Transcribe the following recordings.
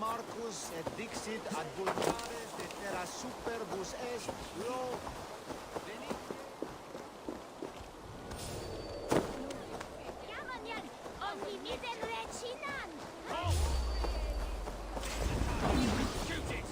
Marcus et dixit ad vulgares de terra superbus est lo venite. Jamanian, ogni misere cinan! Shoot it!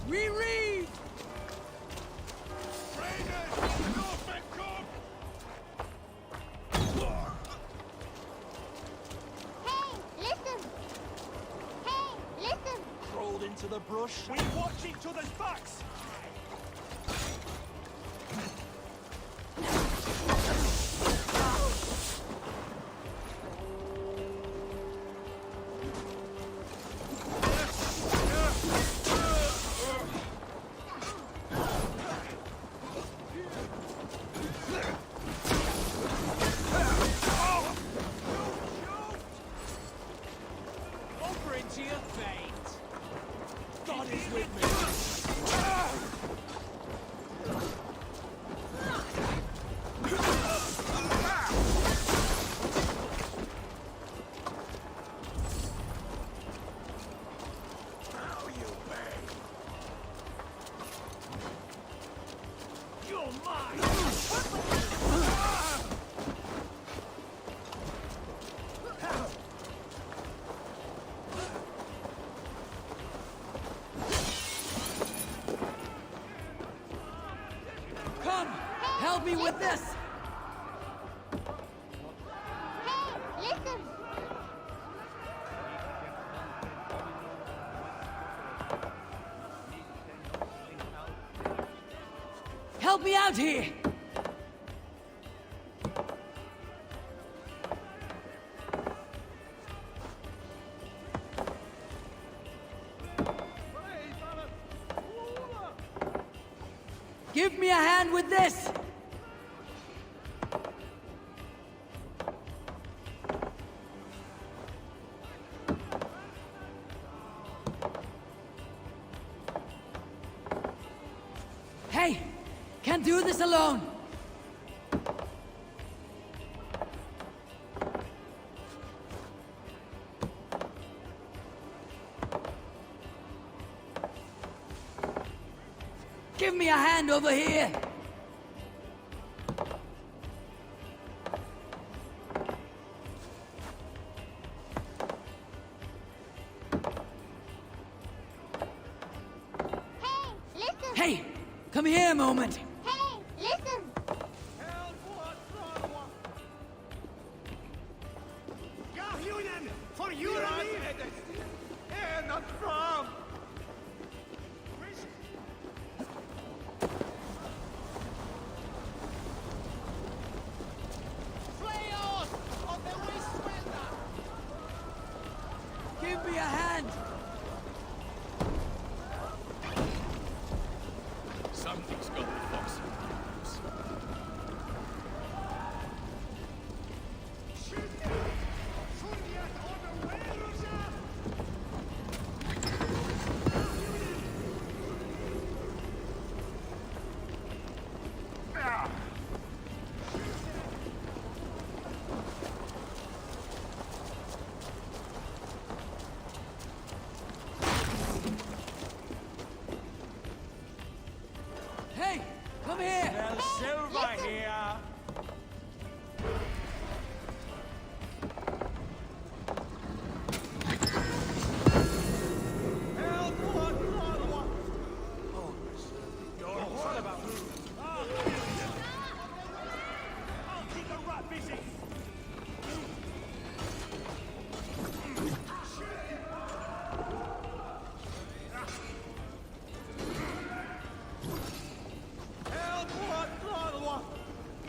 Reread! Hey, listen! Hey, listen! Crawled into the brush. We watch each other's backs! Over into your fate! God is with me! Now you bang! You're mine! Come! Help me with this! Hey, listen! Help me out here! Give me a hand with this! Hey! Can't do this alone! Give me a hand over here! Hey, listen! Hey! Come here a moment! Hey, listen! Union for Europe! And not from! Flayos of the Westwelder! Give me a hand! Something's got the fox. Hey! Come here! There's silver here.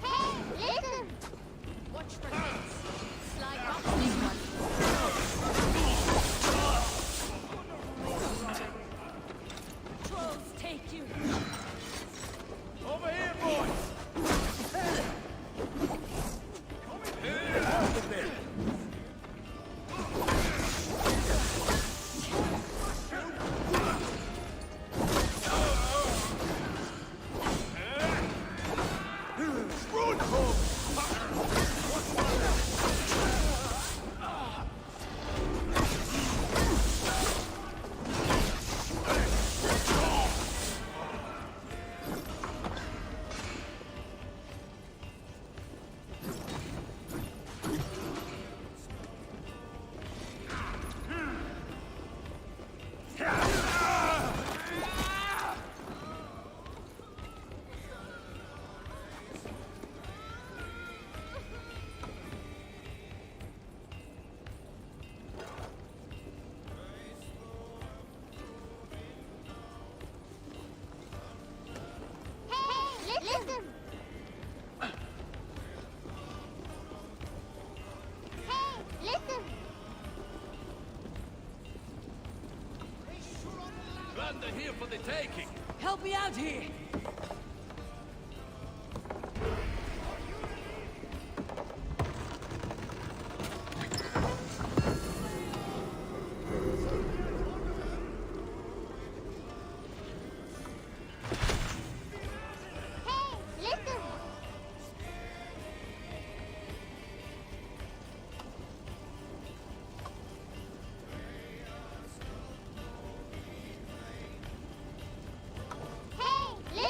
Hey, listen! Watch for hits. Slide off this one. Trolls take you. Over here, boys. Hey, listen! Hey, listen! Plunder here for the taking. Help me out here! Hey, listen! Hey,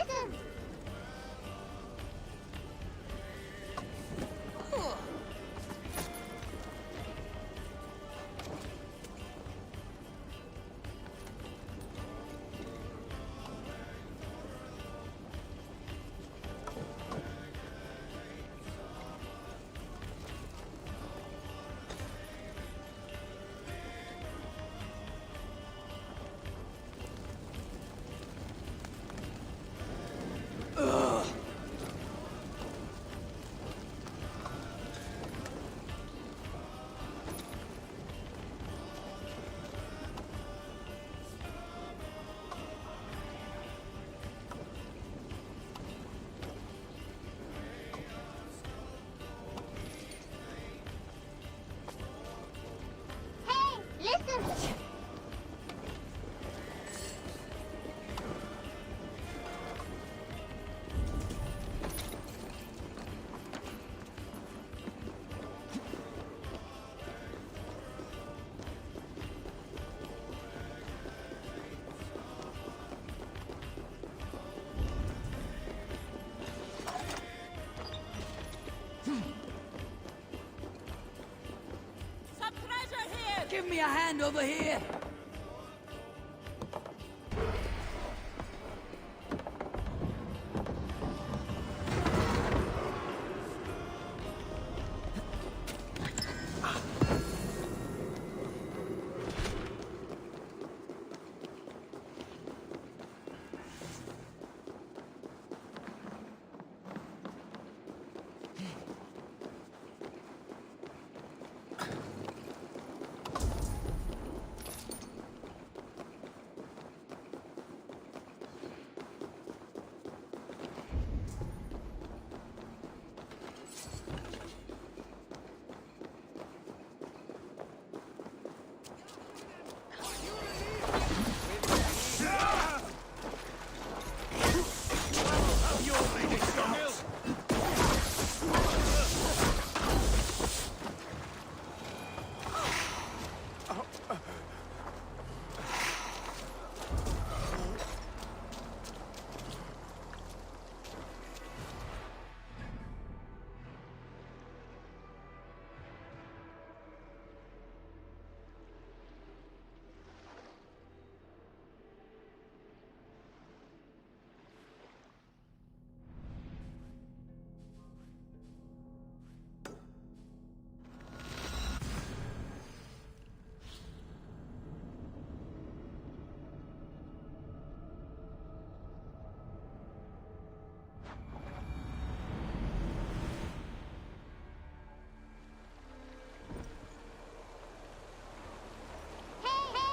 Give me a hand over here!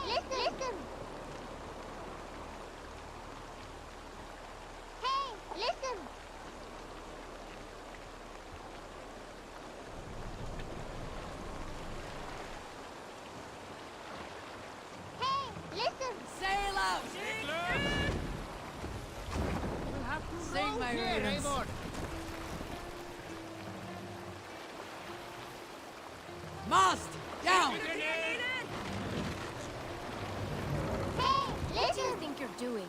Listen! Hey, listen! Hey, listen! Sail out! We'll have to Sing row my here, riddance. Eivor. Mast! Down! Hey, What do you listen! think you're doing?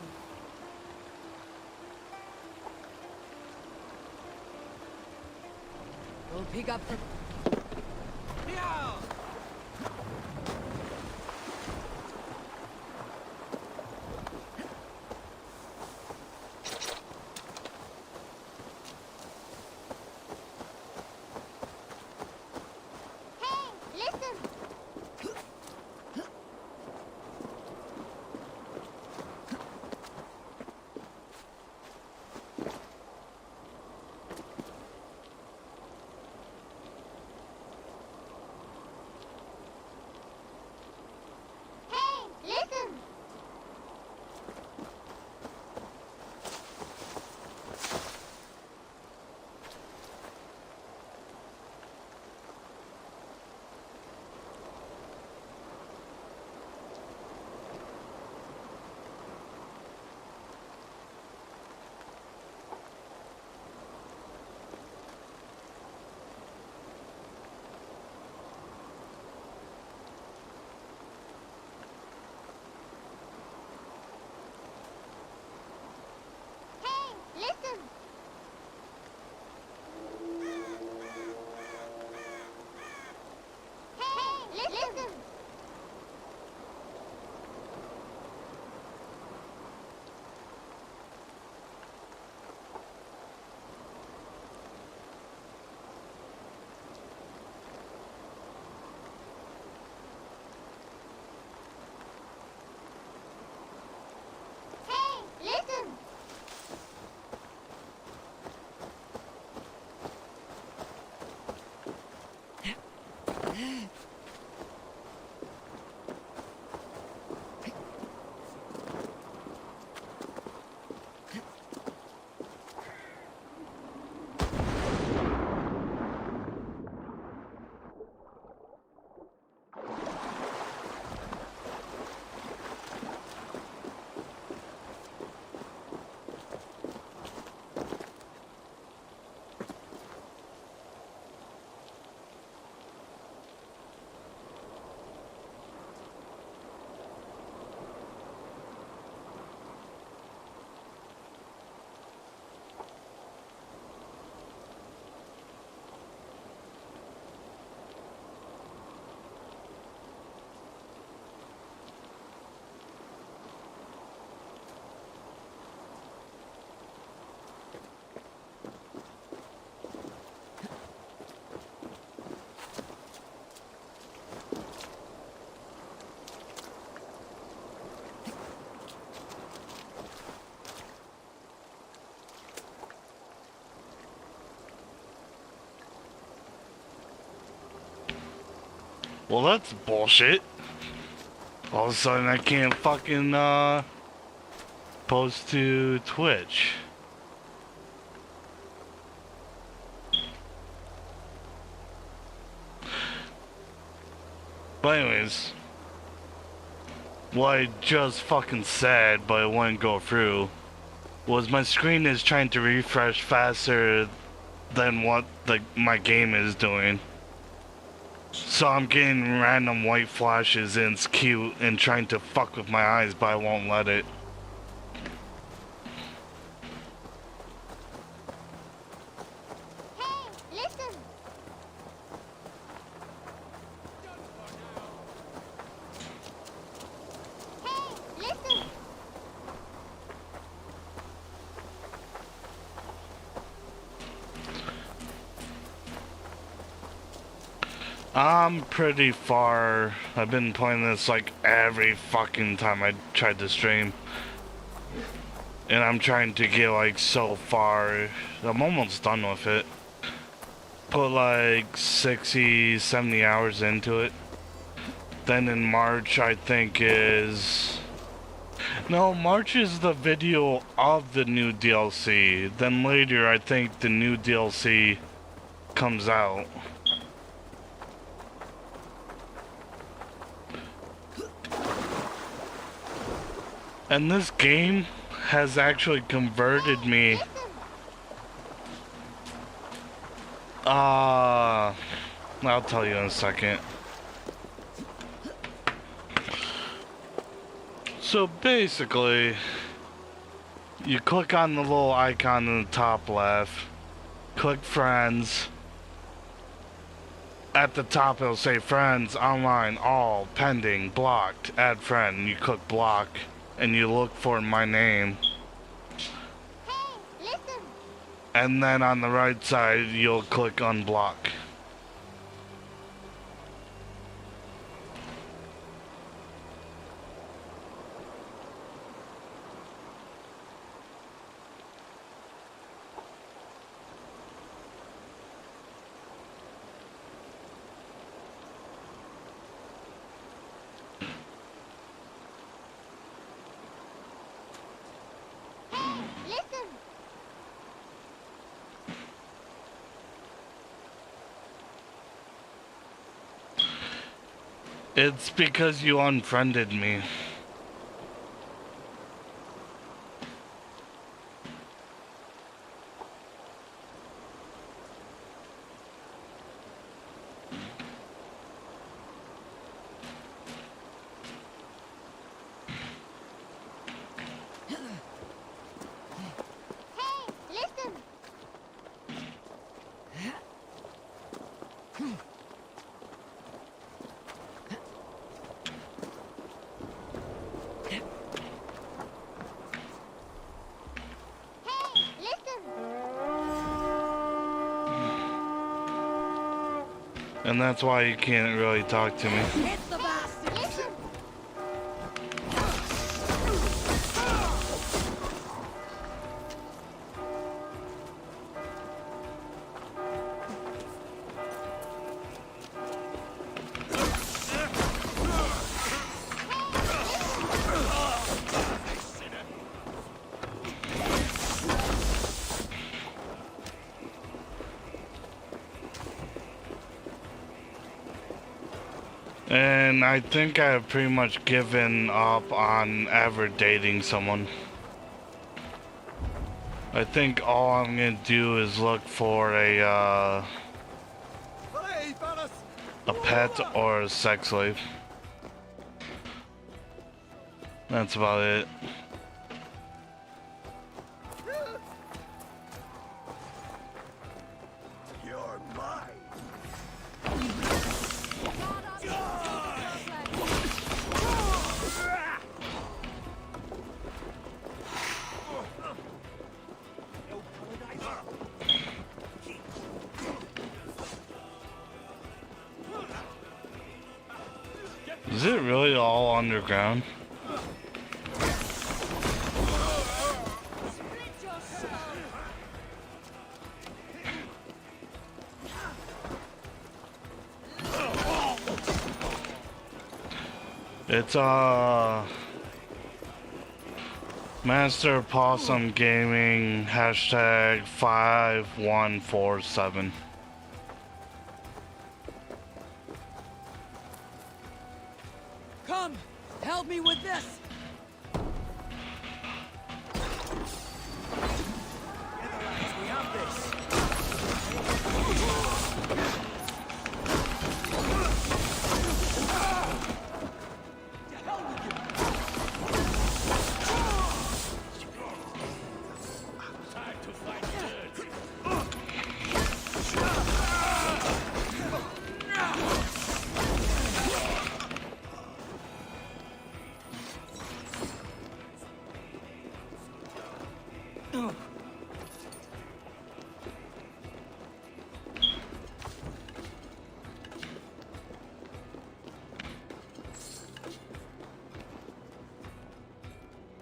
We'll pick up the... Yeah. Hey, listen! Hey, listen! Hey, listen! Hey, listen! Hey, listen! Well, that's bullshit. All of a sudden I can't fucking, post to Twitch. But anyways, what I just fucking said, but it wouldn't go through, was my screen is trying to refresh faster than what my game is doing. So I'm getting random white flashes and it's cute and trying to fuck with my eyes, but I won't let it. Hey, listen. Hey, listen. I'm pretty far. I've been playing this like every fucking time I tried to stream. And I'm trying to get like so far. I'm almost done with it. Put like 60, 70 hours into it. Then in March I think is... No, March is the video of the new DLC. Then later I think the new DLC comes out. And this game has actually converted me. I'll tell you in a second. So basically, you click on the little icon in the top left, click friends. At the top it'll say friends, online, all, pending, blocked, add friend. You click block. And you look for my name. Hey, listen. And then on the right side, you'll click unblock. Listen. It's because you unfriended me. Hey, listen. Hey, listen. And that's why you can't really talk to me. Hit the bastard! Listen. And I think I've pretty much given up on ever dating someone. I think all I'm gonna do is look for a pet or a sex slave. That's about it. You're mine. Is it really all underground? It's Master Possum Gaming hashtag 5147. Come, help me with this. Together, lads, we have this. Time to fight dirt.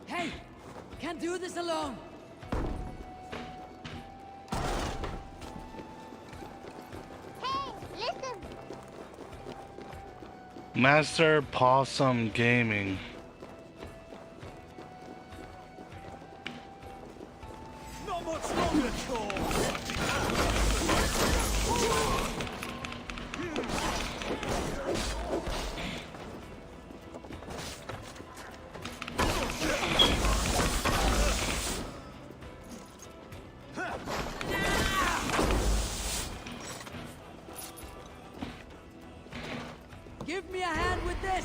Hey, can't do this alone. Hey, listen. Master Possum Gaming. Not much longer, Thor. Give me a hand with this.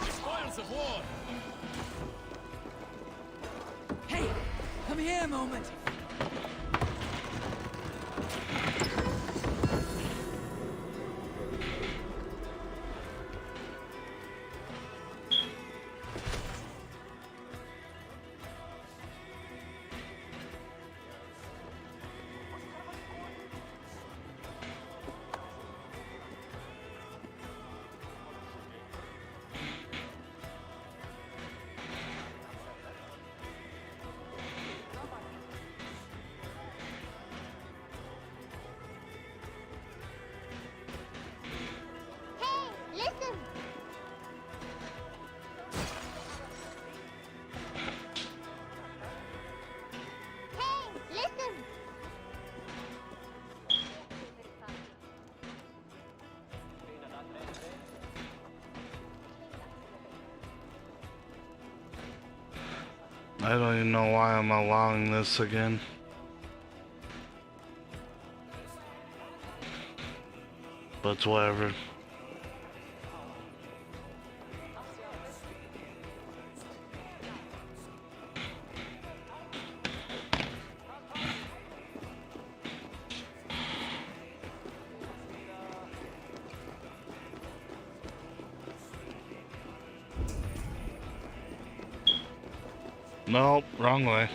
Spoils of war. Hey, come here a moment. Hey, listen. Hey, listen. I don't even know why I'm allowing this again. But it's whatever. Nope, wrong way.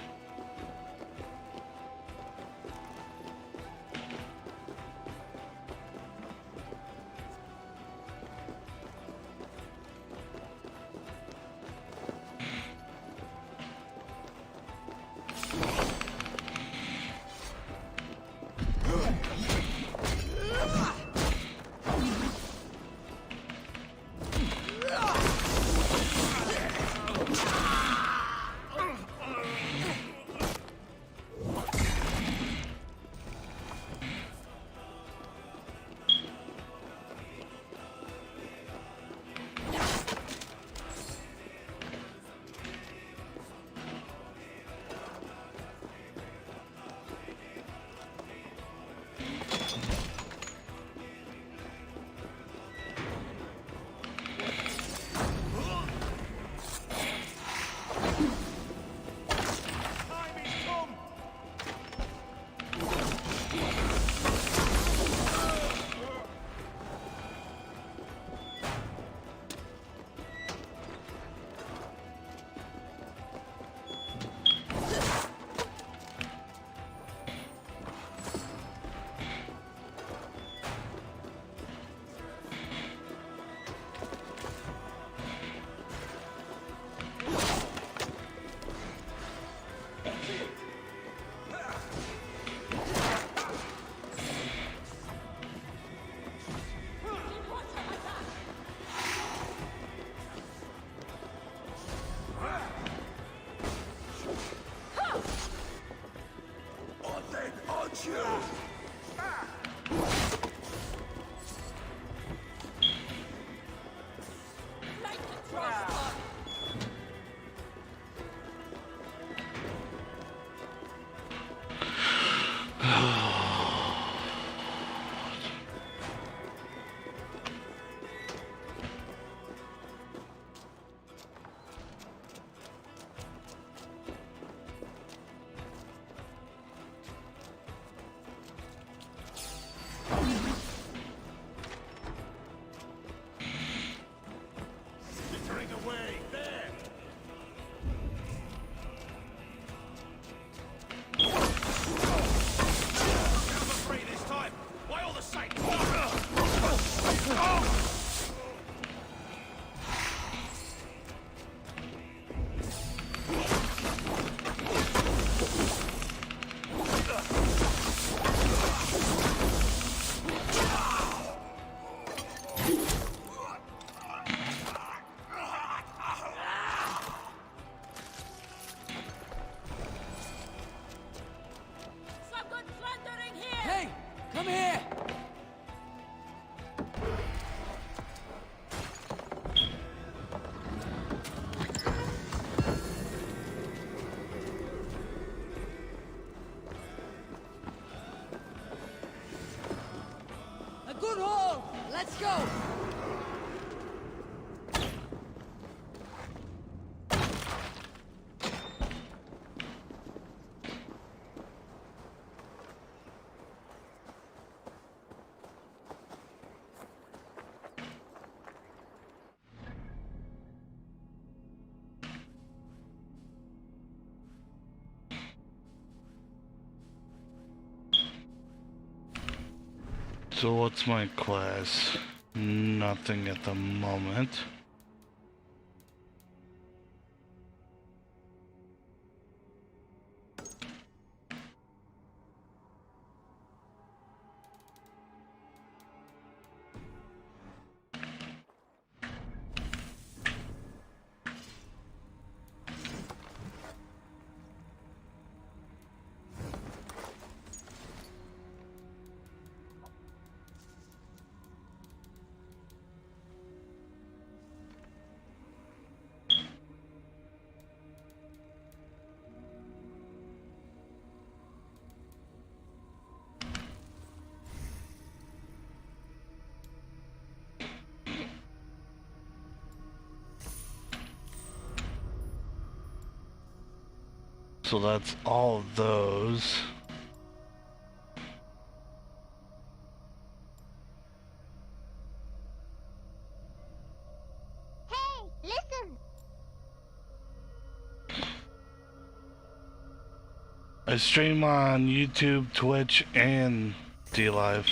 crossbar. Skittering away. There. I'm afraid it's time. By all the saints. Some good plundering here. Hey, come here! A good haul! Let's go! So what's my class? Nothing at the moment. So that's all of those. Hey, listen. I stream on YouTube, Twitch, and D-Live.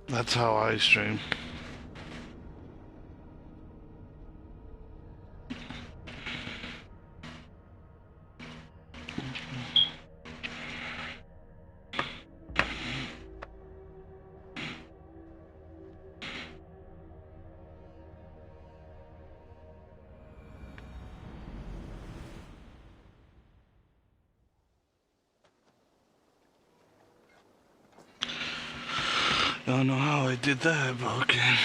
That's how I stream. I don't know how I did that, but okay.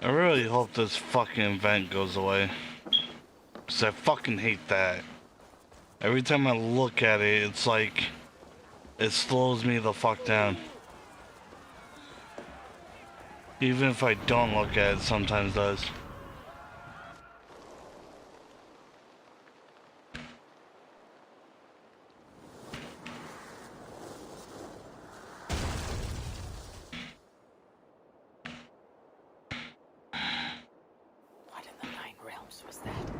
I really hope this fucking event goes away. 'Cause I fucking hate that. Every time I look at it, it's like it slows me the fuck down. Even if I don't look at it, sometimes does. What in the Nine Realms was that?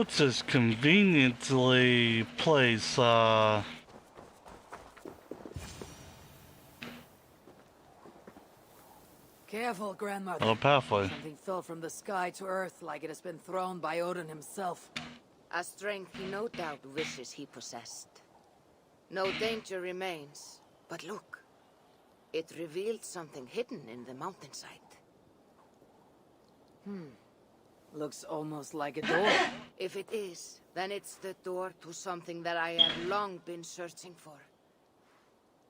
What's this conveniently place? Careful, grandmother. Oh, pathway. Something fell from the sky to earth like it has been thrown by Odin himself. A strength he no doubt wishes he possessed. No danger remains, but look. It revealed something hidden in the mountainside. Looks almost like a door. If it is, then it's the door to something that I have long been searching for.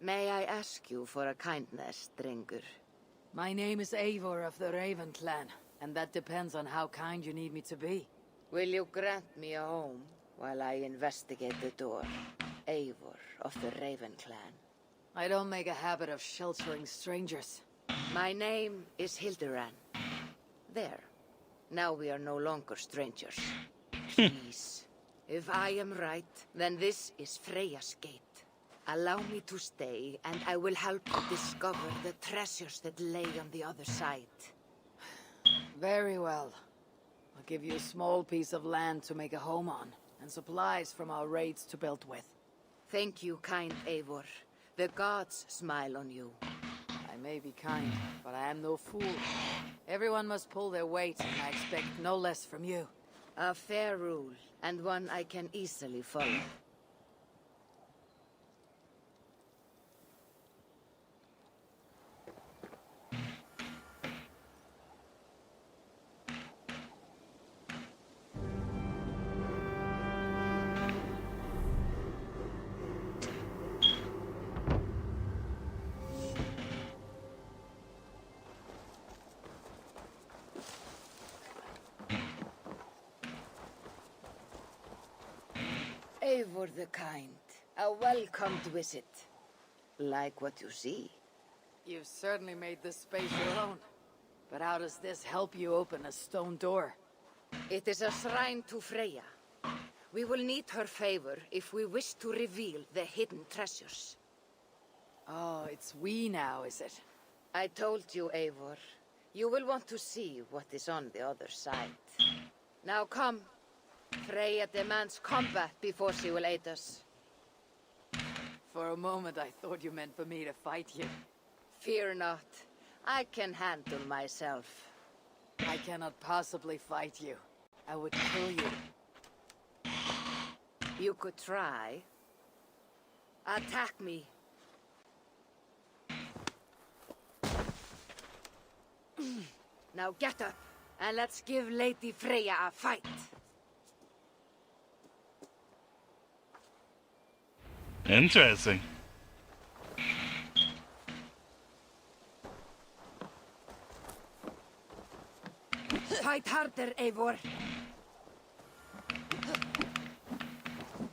May I ask you for a kindness, Drengur? My name is Eivor of the Raven clan, and that depends on how kind you need me to be. Will you grant me a home while I investigate the door? Eivor of the Raven clan. I don't make a habit of sheltering strangers. My name is Hilderan. There. Now we are no longer strangers. Please. If I am right, then this is Freya's gate. Allow me to stay, and I will help you discover the treasures that lay on the other side. Very well. I'll give you a small piece of land to make a home on, and supplies from our raids to build with. Thank you, kind Eivor. The gods smile on you. I may be kind, but I am no fool. Everyone must pull their weight, and I expect no less from you. A fair rule, and one I can easily follow. Eivor the kind, a welcomed visit. Like what you see. You've certainly made this space your own. But how does this help you open a stone door? It is a shrine to Freya. We will need her favor if we wish to reveal the hidden treasures. Oh, it's we now, is it? I told you, Eivor. You will want to see what is on the other side. Now come. Freya demands combat before she will aid us. For a moment I thought you meant for me to fight you. Fear not. I can handle myself. I cannot possibly fight you. I would kill you. You could try. Attack me. Now get up, and let's give Lady Freya a fight. Interesting. Fight harder, Eivor.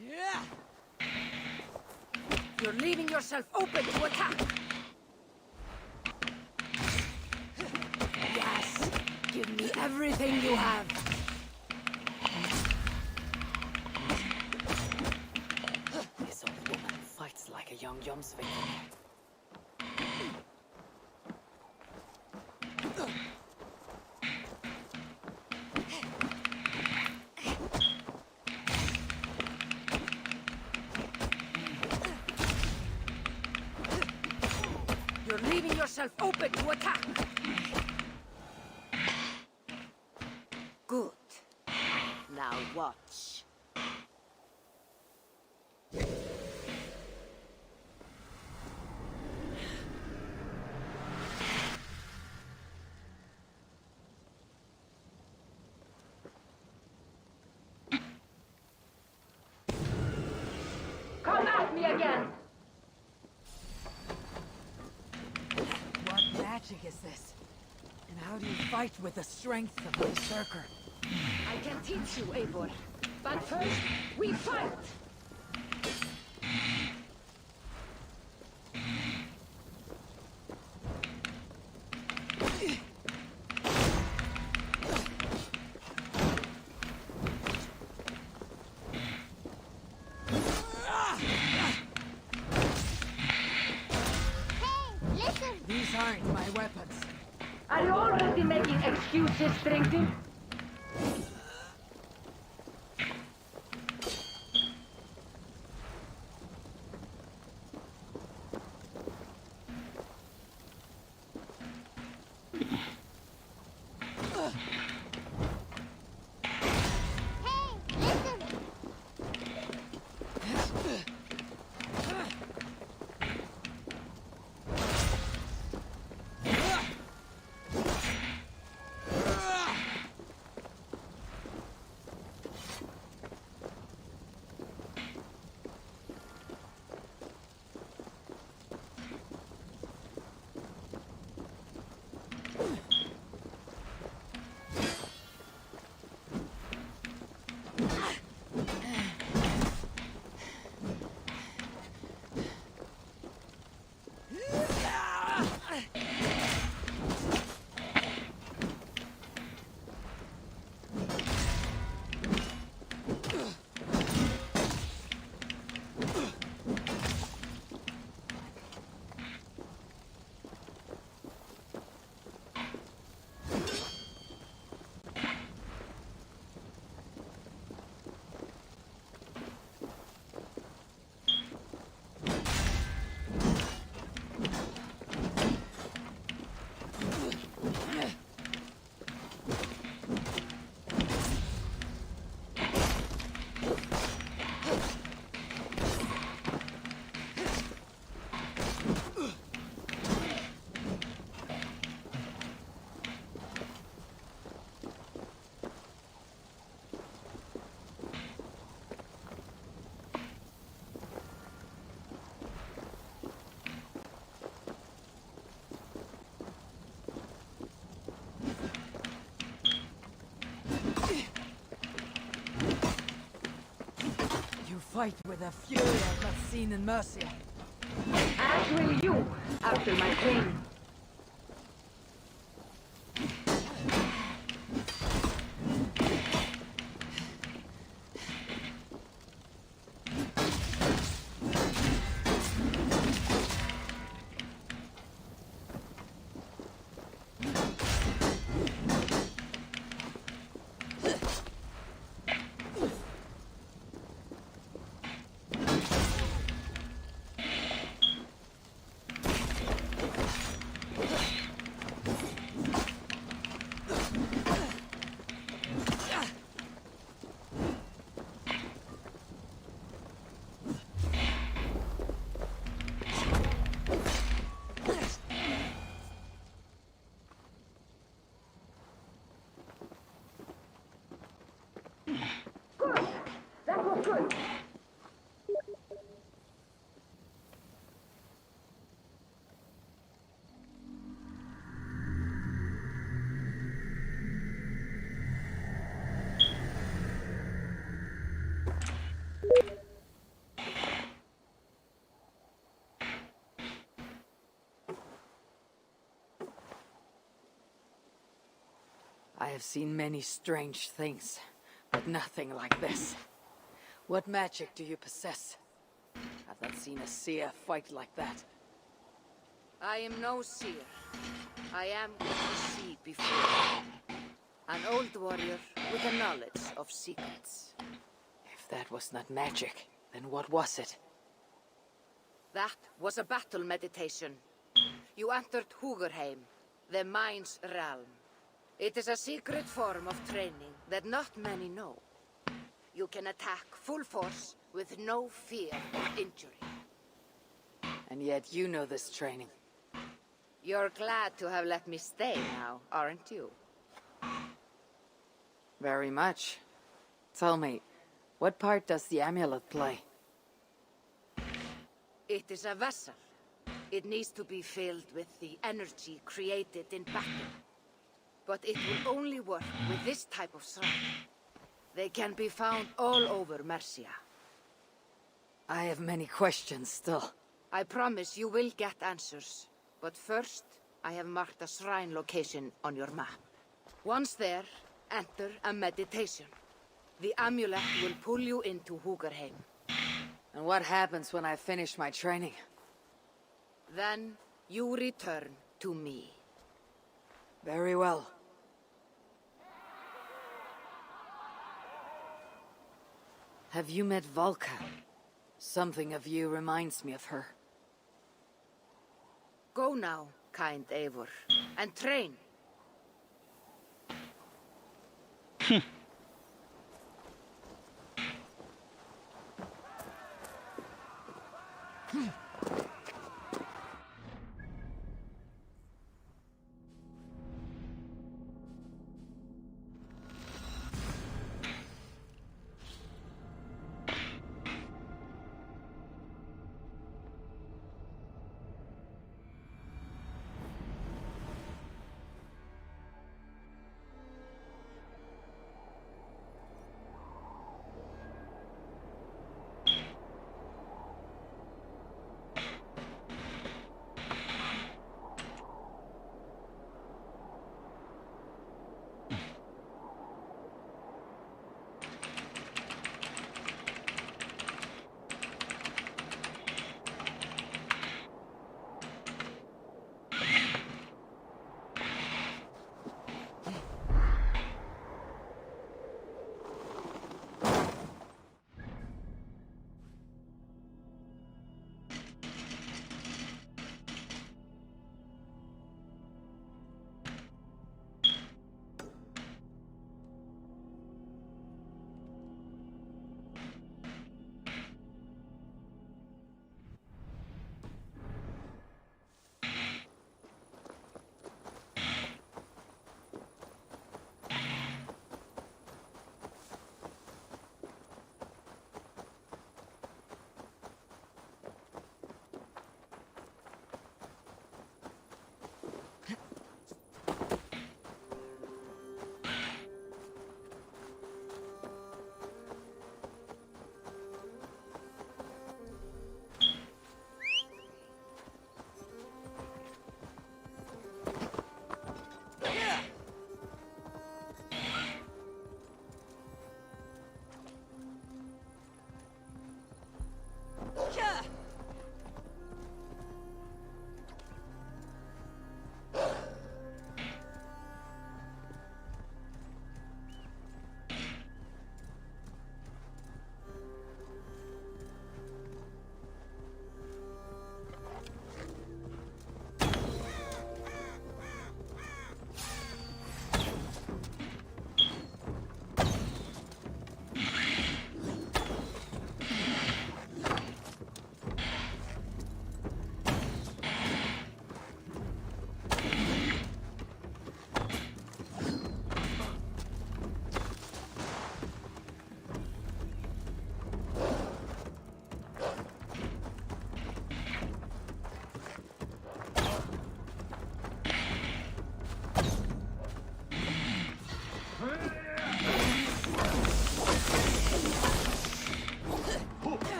Yeah! You're leaving yourself open to attack. Yes. Give me everything you have. This old woman fights like a young Jomsvik. You're leaving yourself open to attack. Good. Now watch. Come at me again! What magic is this? And how do you fight with the strength of the Berserker? I can teach you, Eivor. But first, we fight! Hey, listen! These aren't my weapons. Are you already making excuses, Strengthen? fight with a fury I've not seen in Mercia. As will you, after my training. I have seen many strange things, but nothing like this. What magic do you possess? I've not seen a seer fight like that. I am no seer. I am what you see before you. An old warrior with a knowledge of secrets. If that was not magic, then what was it? That was a battle meditation. You entered Hugerheim, the mind's realm. It is a secret form of training that not many know. You can attack full force with no fear of injury. And yet you know this training. You're glad to have let me stay now, aren't you? Very much. Tell me, what part does the amulet play? It is a vessel. It needs to be filled with the energy created in battle. But it will only work with this type of shrine. They can be found all over Mercia. I have many questions still. I promise you will get answers. But first, I have marked a shrine location on your map. Once there, enter a meditation. The amulet will pull you into Hugerheim. And what happens when I finish my training? Then, you return to me. Very well. Have you met Volka? Something of you reminds me of her. Go now, kind Eivor, and train.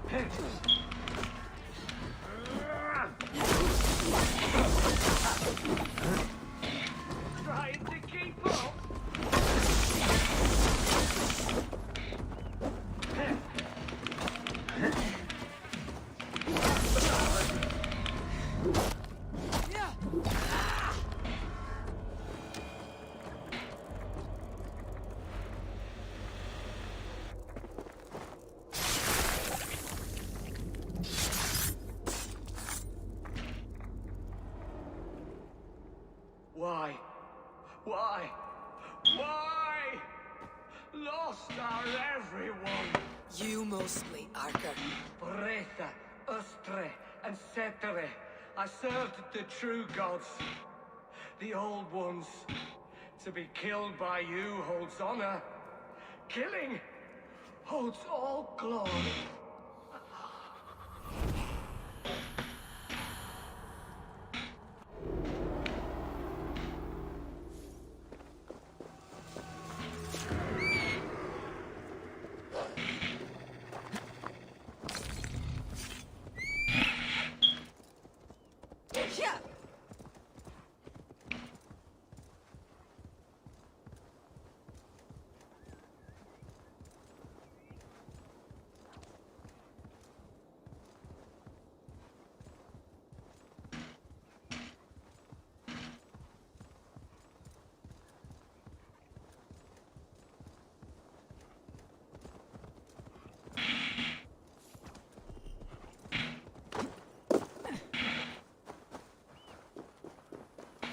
Trying to keep up. Why? Why? Why? Lost our everyone. You mostly, Archer. Retha, Ustre, and Setere. I served the true gods. The old ones. To be killed by you holds honor. Killing holds all glory.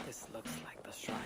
This looks like the shrine.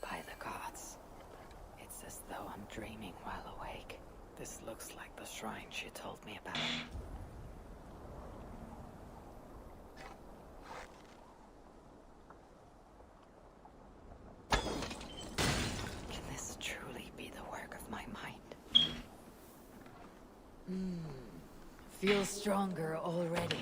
By the gods. It's as though I'm dreaming while awake. This looks like the shrine she told me about. Can this truly be the work of my mind? Feel stronger already.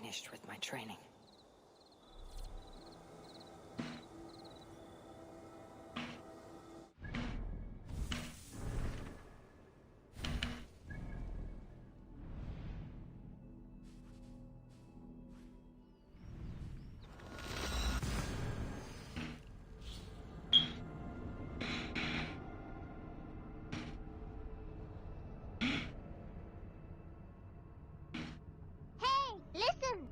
finished with my training. Hey, listen!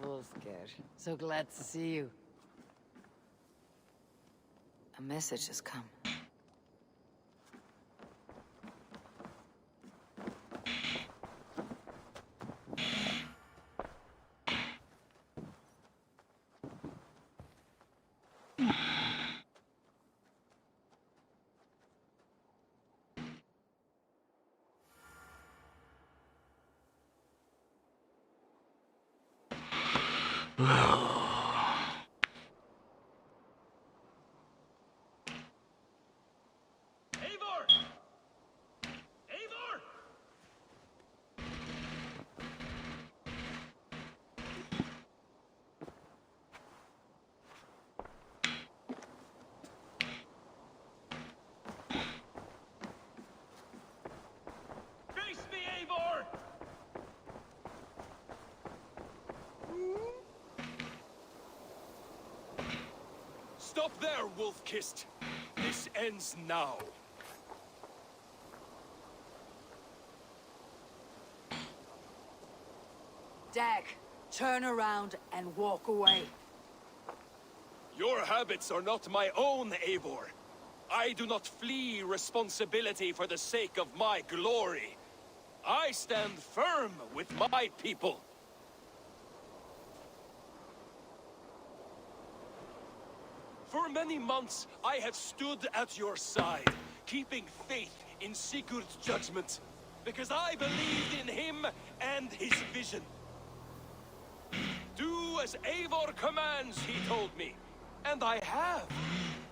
Wolfgar, so glad to see you. A message has come. Eivor! Eivor! Face me, Eivor! Stop there, wolf-kissed. This ends now. Dag, turn around and walk away. Your habits are not my own, Eivor. I do not flee responsibility for the sake of my glory. I stand firm with my people. For many months, I have stood at your side, keeping faith in Sigurd's judgment, because I believed in him and his vision. Do as Eivor commands, he told me, and I have.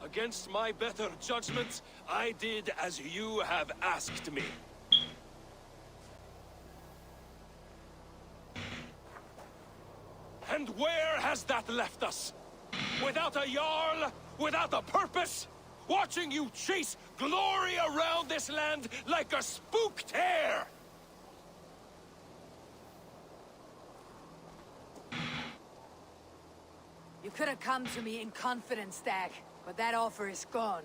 Against my better judgment, I did as you have asked me. And where has that left us? Without a Jarl, without a purpose, watching you chase glory around this land like a spooked hare! You could have come to me in confidence, Dag, but that offer is gone.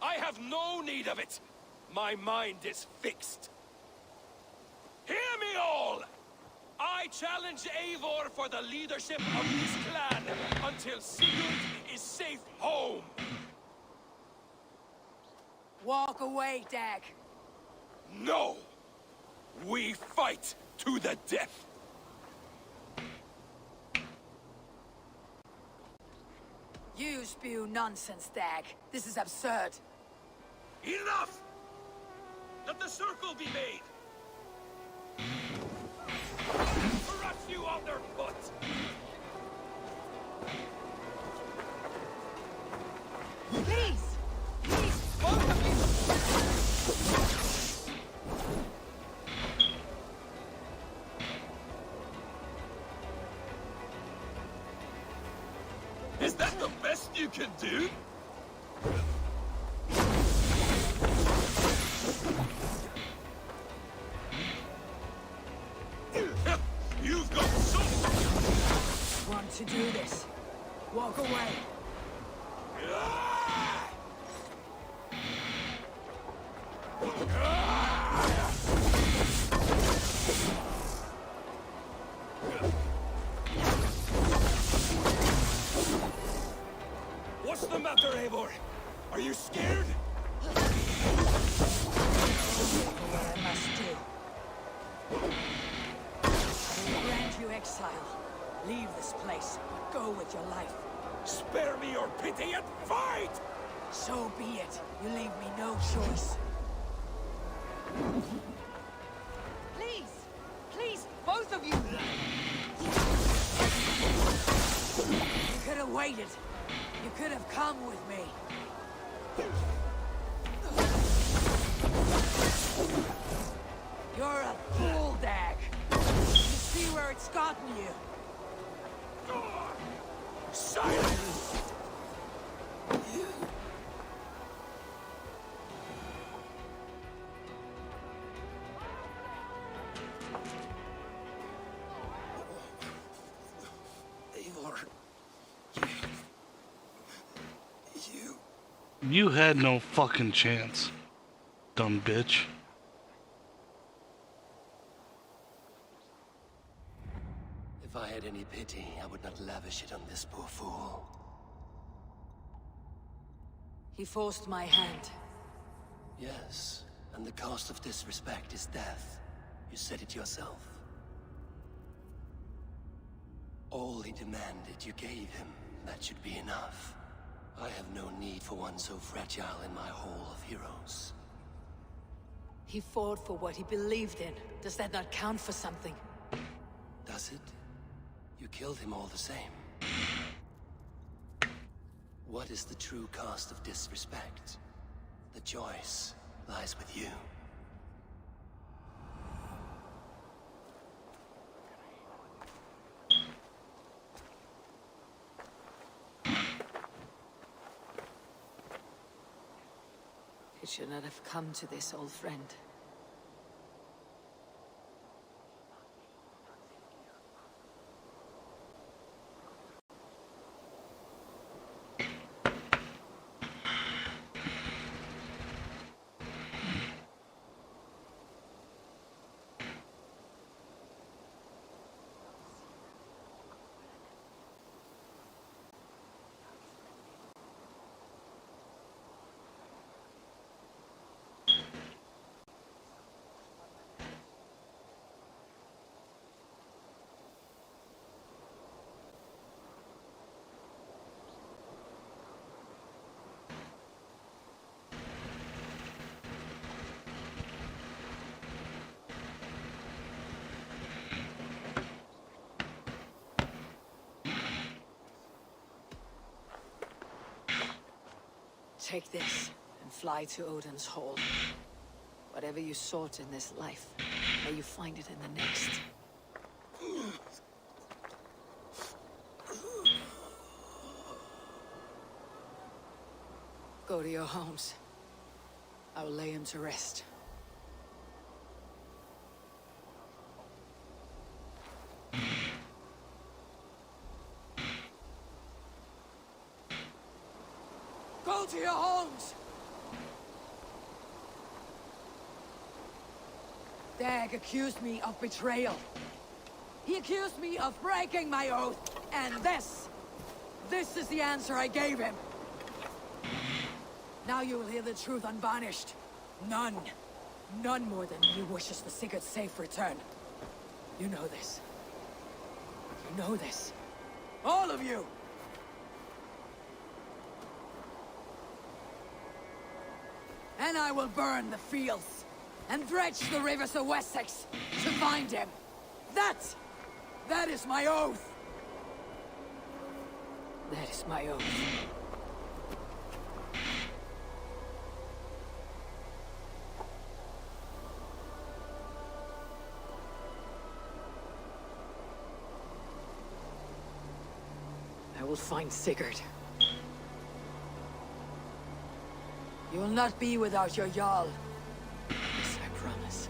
I have no need of it. My mind is fixed. Hear me all! I challenge Eivor for the leadership of this clan until Sigurd is safe home. Walk away, Dag. No! We fight to the death! You spew nonsense, Dag. This is absurd. Enough! Let the circle be made! Crush you underfoot! Please! Please, both of Is that the best you can do? You've got some... Want to do this? Walk away. What's the matter, Eivor? Are you scared? What I must do. I will grant you exile. Leave this place, but go with your life. Spare me your pity and fight! So be it. You leave me no choice. Please! Please, both of you! You could have waited. You could have come with me. You're a fool, Dag. You see where it's gotten you. Silence! Eivor, You had no fucking chance, dumb bitch. If I had any pity, I would not lavish it on this poor fool. He forced my hand. Yes, and the cost of disrespect is death. You said it yourself. All he demanded, you gave him. That should be enough. I have no need for one so fragile in my hall of heroes. He fought for what he believed in. Does that not count for something? Does it? You killed him all the same. What is the true cost of disrespect? The choice lies with you. It should not have come to this, old friend. Take this and fly to Odin's Hall. Whatever you sought in this life, may you find it in the next. Go to your homes. I will lay him to rest. Go to your homes! Dag accused me of betrayal. He accused me of breaking my oath, and this is the answer I gave him. Now you will hear the truth unvarnished. None more than me wishes the Sigurd's safe return. You know this. You know this. All of you! And I will burn the fields, and dredge the rivers of Wessex to find him. That is my oath! That is my oath. I will find Sigurd. You will not be without your Jarl. This I promise.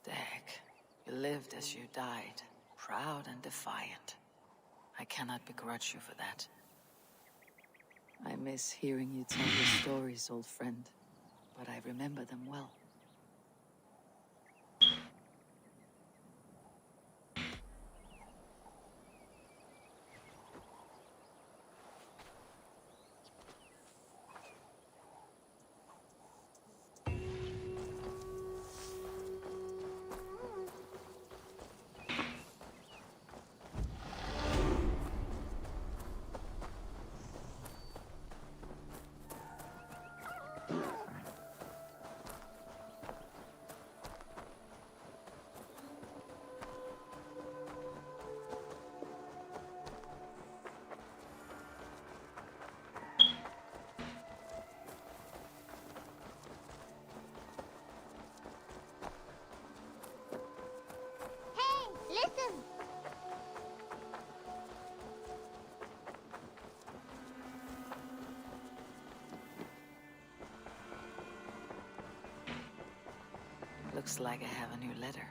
Dag, you lived as you died, proud and defiant. I cannot begrudge you for that. I miss hearing you tell your stories, old friend, but I remember them well. Hey, listen! Looks like I have a new letter.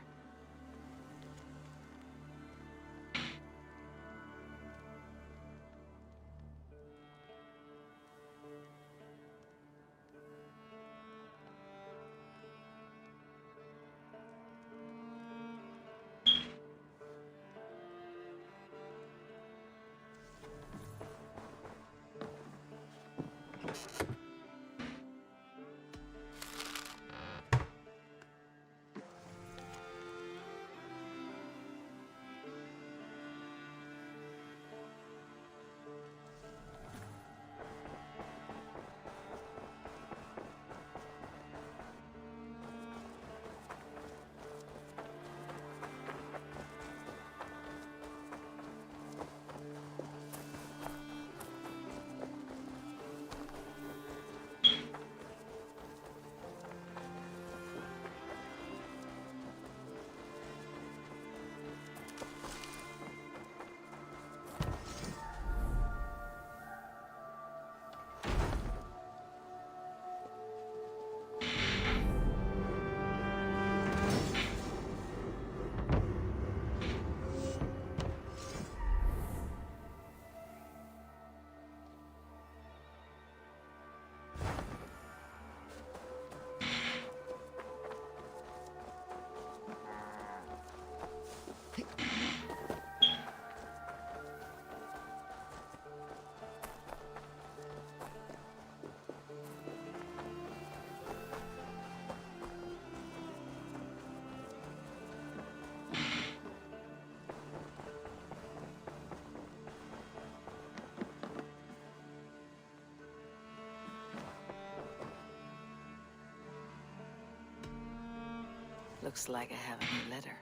Looks like I have a new letter.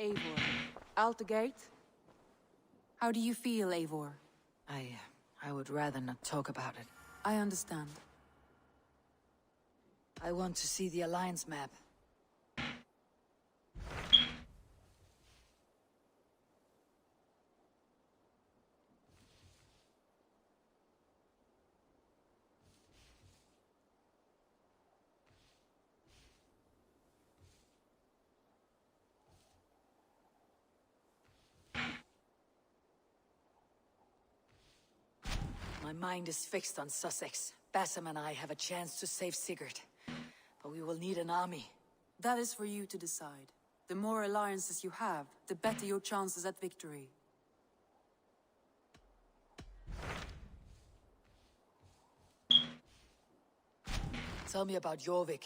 Eivor, out the gate? How do you feel, Eivor? I would rather not talk about it. I understand. I want to see the Alliance map. My mind is fixed on Sussex. Bassam and I have a chance to save Sigurd. But we will need an army. That is for you to decide. The more alliances you have, the better your chances at victory. Tell me about Jorvik.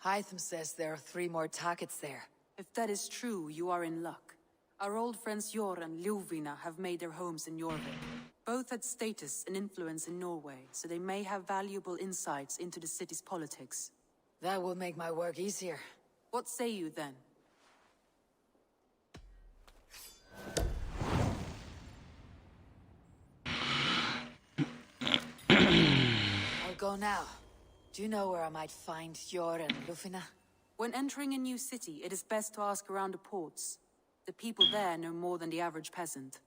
Hytham says there are 3 more targets there. If that is true, you are in luck. Our old friends Jor and Ljuvina have made their homes in Jorvik. Both had status and influence in Norway, so they may have valuable insights into the city's politics. That will make my work easier. What say you then? I'll go now. Do you know where I might find Jor and Ljuvina? When entering a new city, it is best to ask around the ports. The people there know more than the average peasant.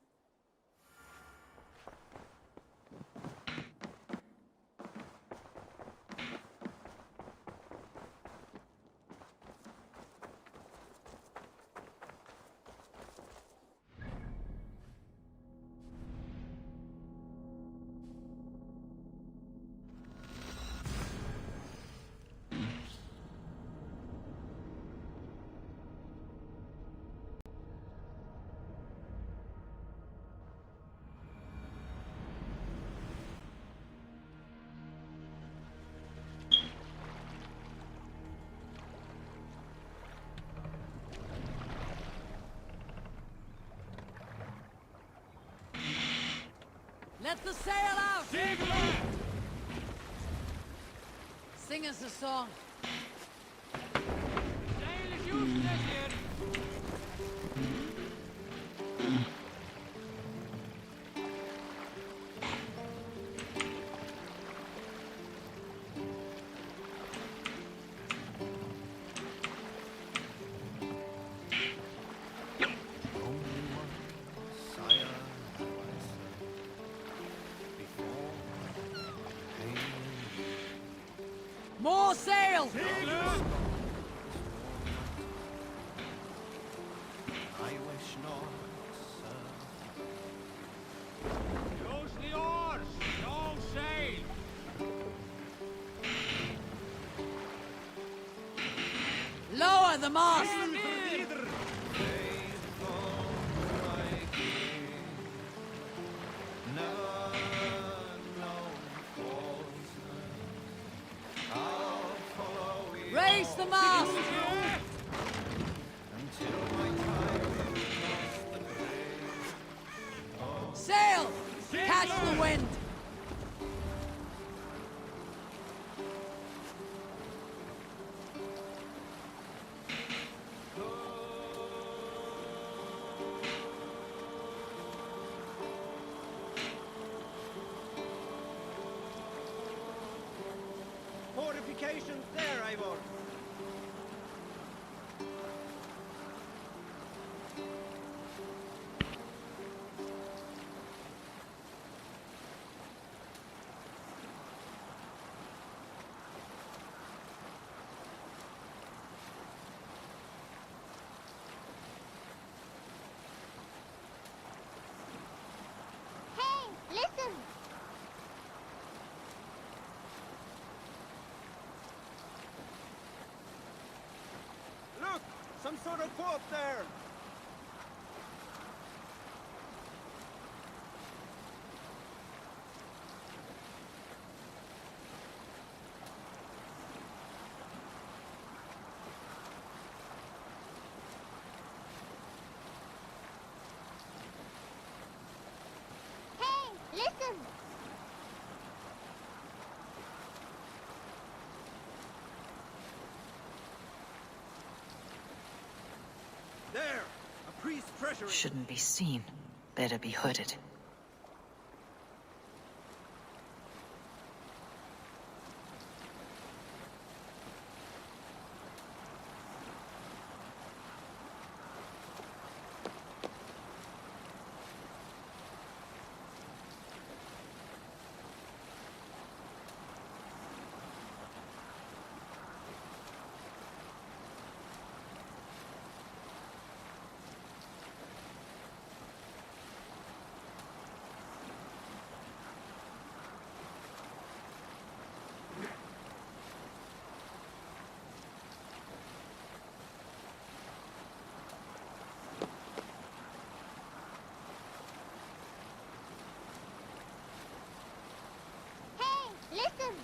Let the sail out! Sing us a song. Sail is useless here. More sail! Use the oars! No sail! Lower the mast! Raise the mast! Sail! Catch the wind! Fortifications there, Eivor. Hey, listen! Look! Some sort of boat there! Hey, listen! There! A priest pressuring. Shouldn't be seen. Better be hooded. Hey, listen!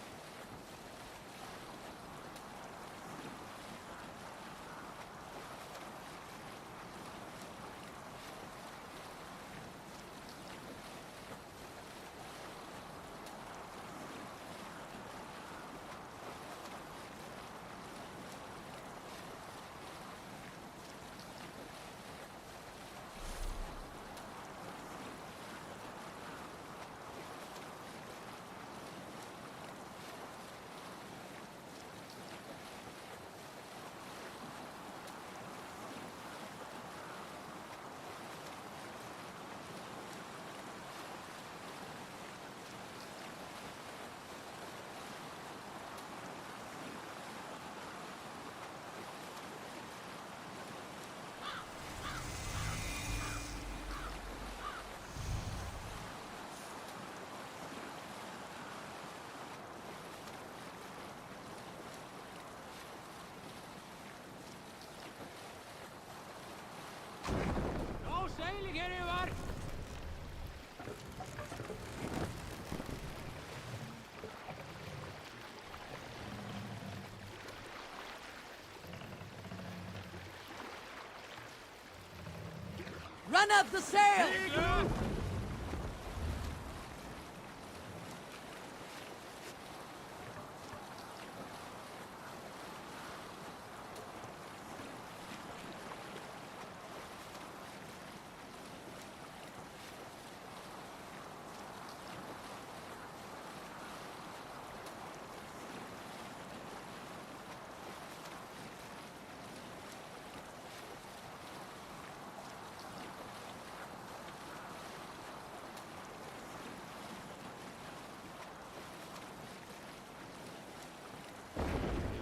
No sailing anywhere! Run up the sail!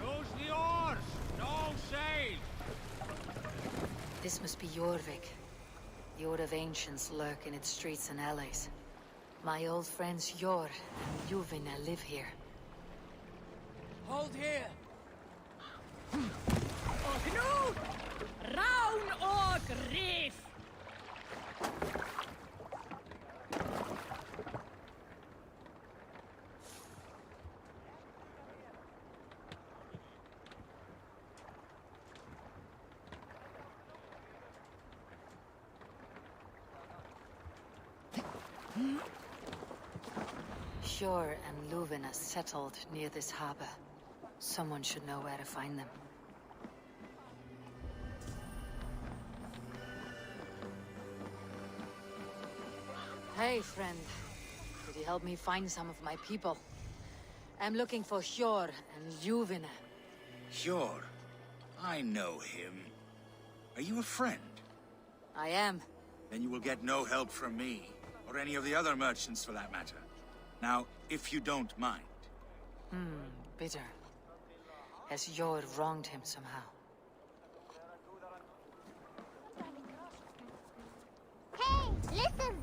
Use the oars! No sail! This must be Jorvik. The Order of Ancients lurk in its streets and alleys. My old friends Jor and Juvina live here. Hold here! Knut! Round og reef! Sjor and Luvina settled near this harbor. Someone should know where to find them. Hey, friend. Could you help me find some of my people? I'm looking for Hjor and Ljuvina. Sure. I know him. Are you a friend? I am. Then you will get no help from me, or any of the other merchants for that matter. Now, if you don't mind. Bitter. Has Hjor wronged him somehow? Hey, listen!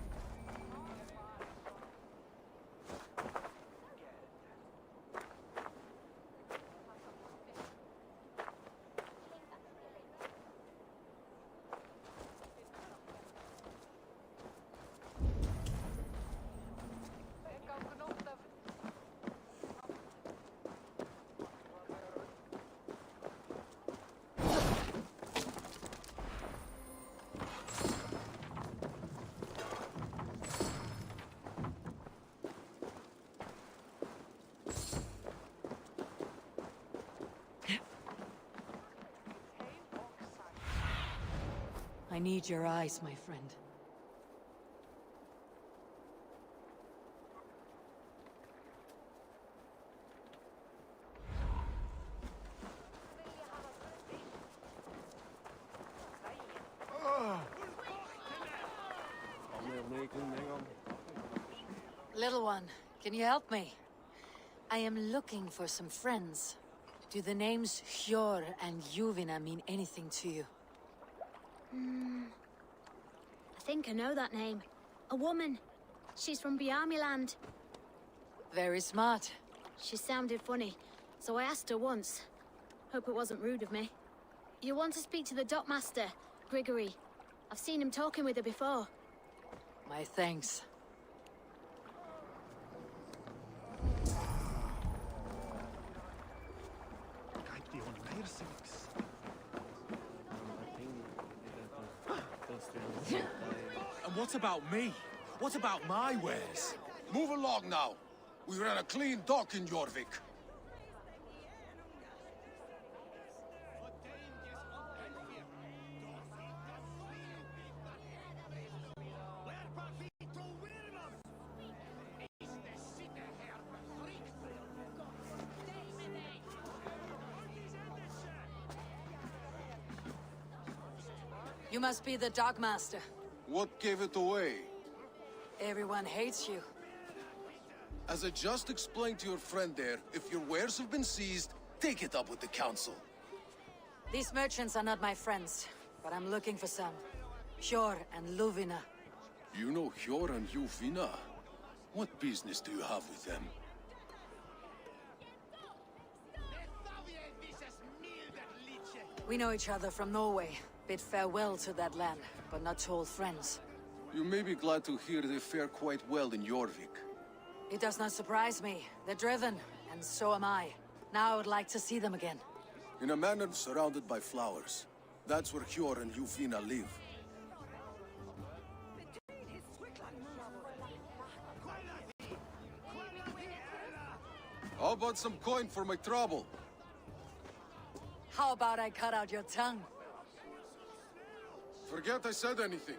I need your eyes, my friend. Little one, can you help me? I am looking for some friends. Do the names Hjor and Ljuvina mean anything to you? I think I know that name. A woman. She's from Bjarmiland. Very smart. She sounded funny, so I asked her once. Hope it wasn't rude of me. You want to speak to the dockmaster, Grigory. I've seen him talking with her before. My thanks. And what about me? What about my wares? Move along now. We ran a clean dock in Jorvik. You must be the dogmaster. What gave it away? Everyone hates you. As I just explained to your friend there, if your wares have been seized, take it up with the council. These merchants are not my friends, but I'm looking for some. Hjor and Ljuvina. You know Hjor and Ljuvina? What business do you have with them? We know each other from Norway. Bid farewell to that land, but not to old friends. You may be glad to hear they fare quite well in Jorvik. It does not surprise me. They're driven, and so am I. Now I would like to see them again. In a manor surrounded by flowers. That's where Hjor and Ljuvina live. How about some coin for my trouble? How about I cut out your tongue? Forget I said anything.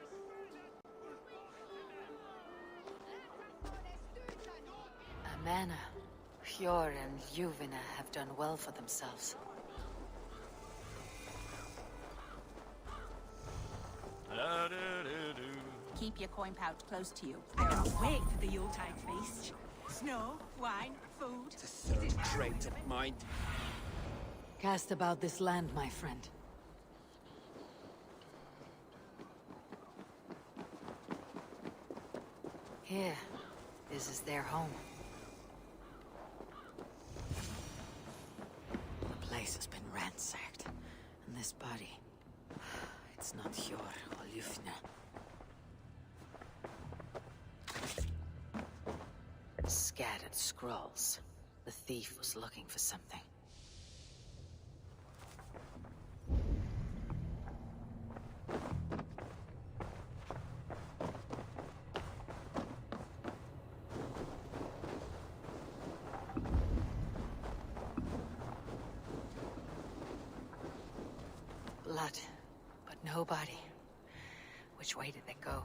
Amana, Hjor and Ljuvina have done well for themselves. Keep your coin pouch close to you. There are wait for the Yuletide feast. Snow, wine, food. It's a third trait of mine. Cast about this land, my friend. Here, this is their home. The place has been ransacked, and this body, it's not Hjor or Ljuvina. Scattered scrolls. The thief was looking for something. Blood, but no body. Which way did they go?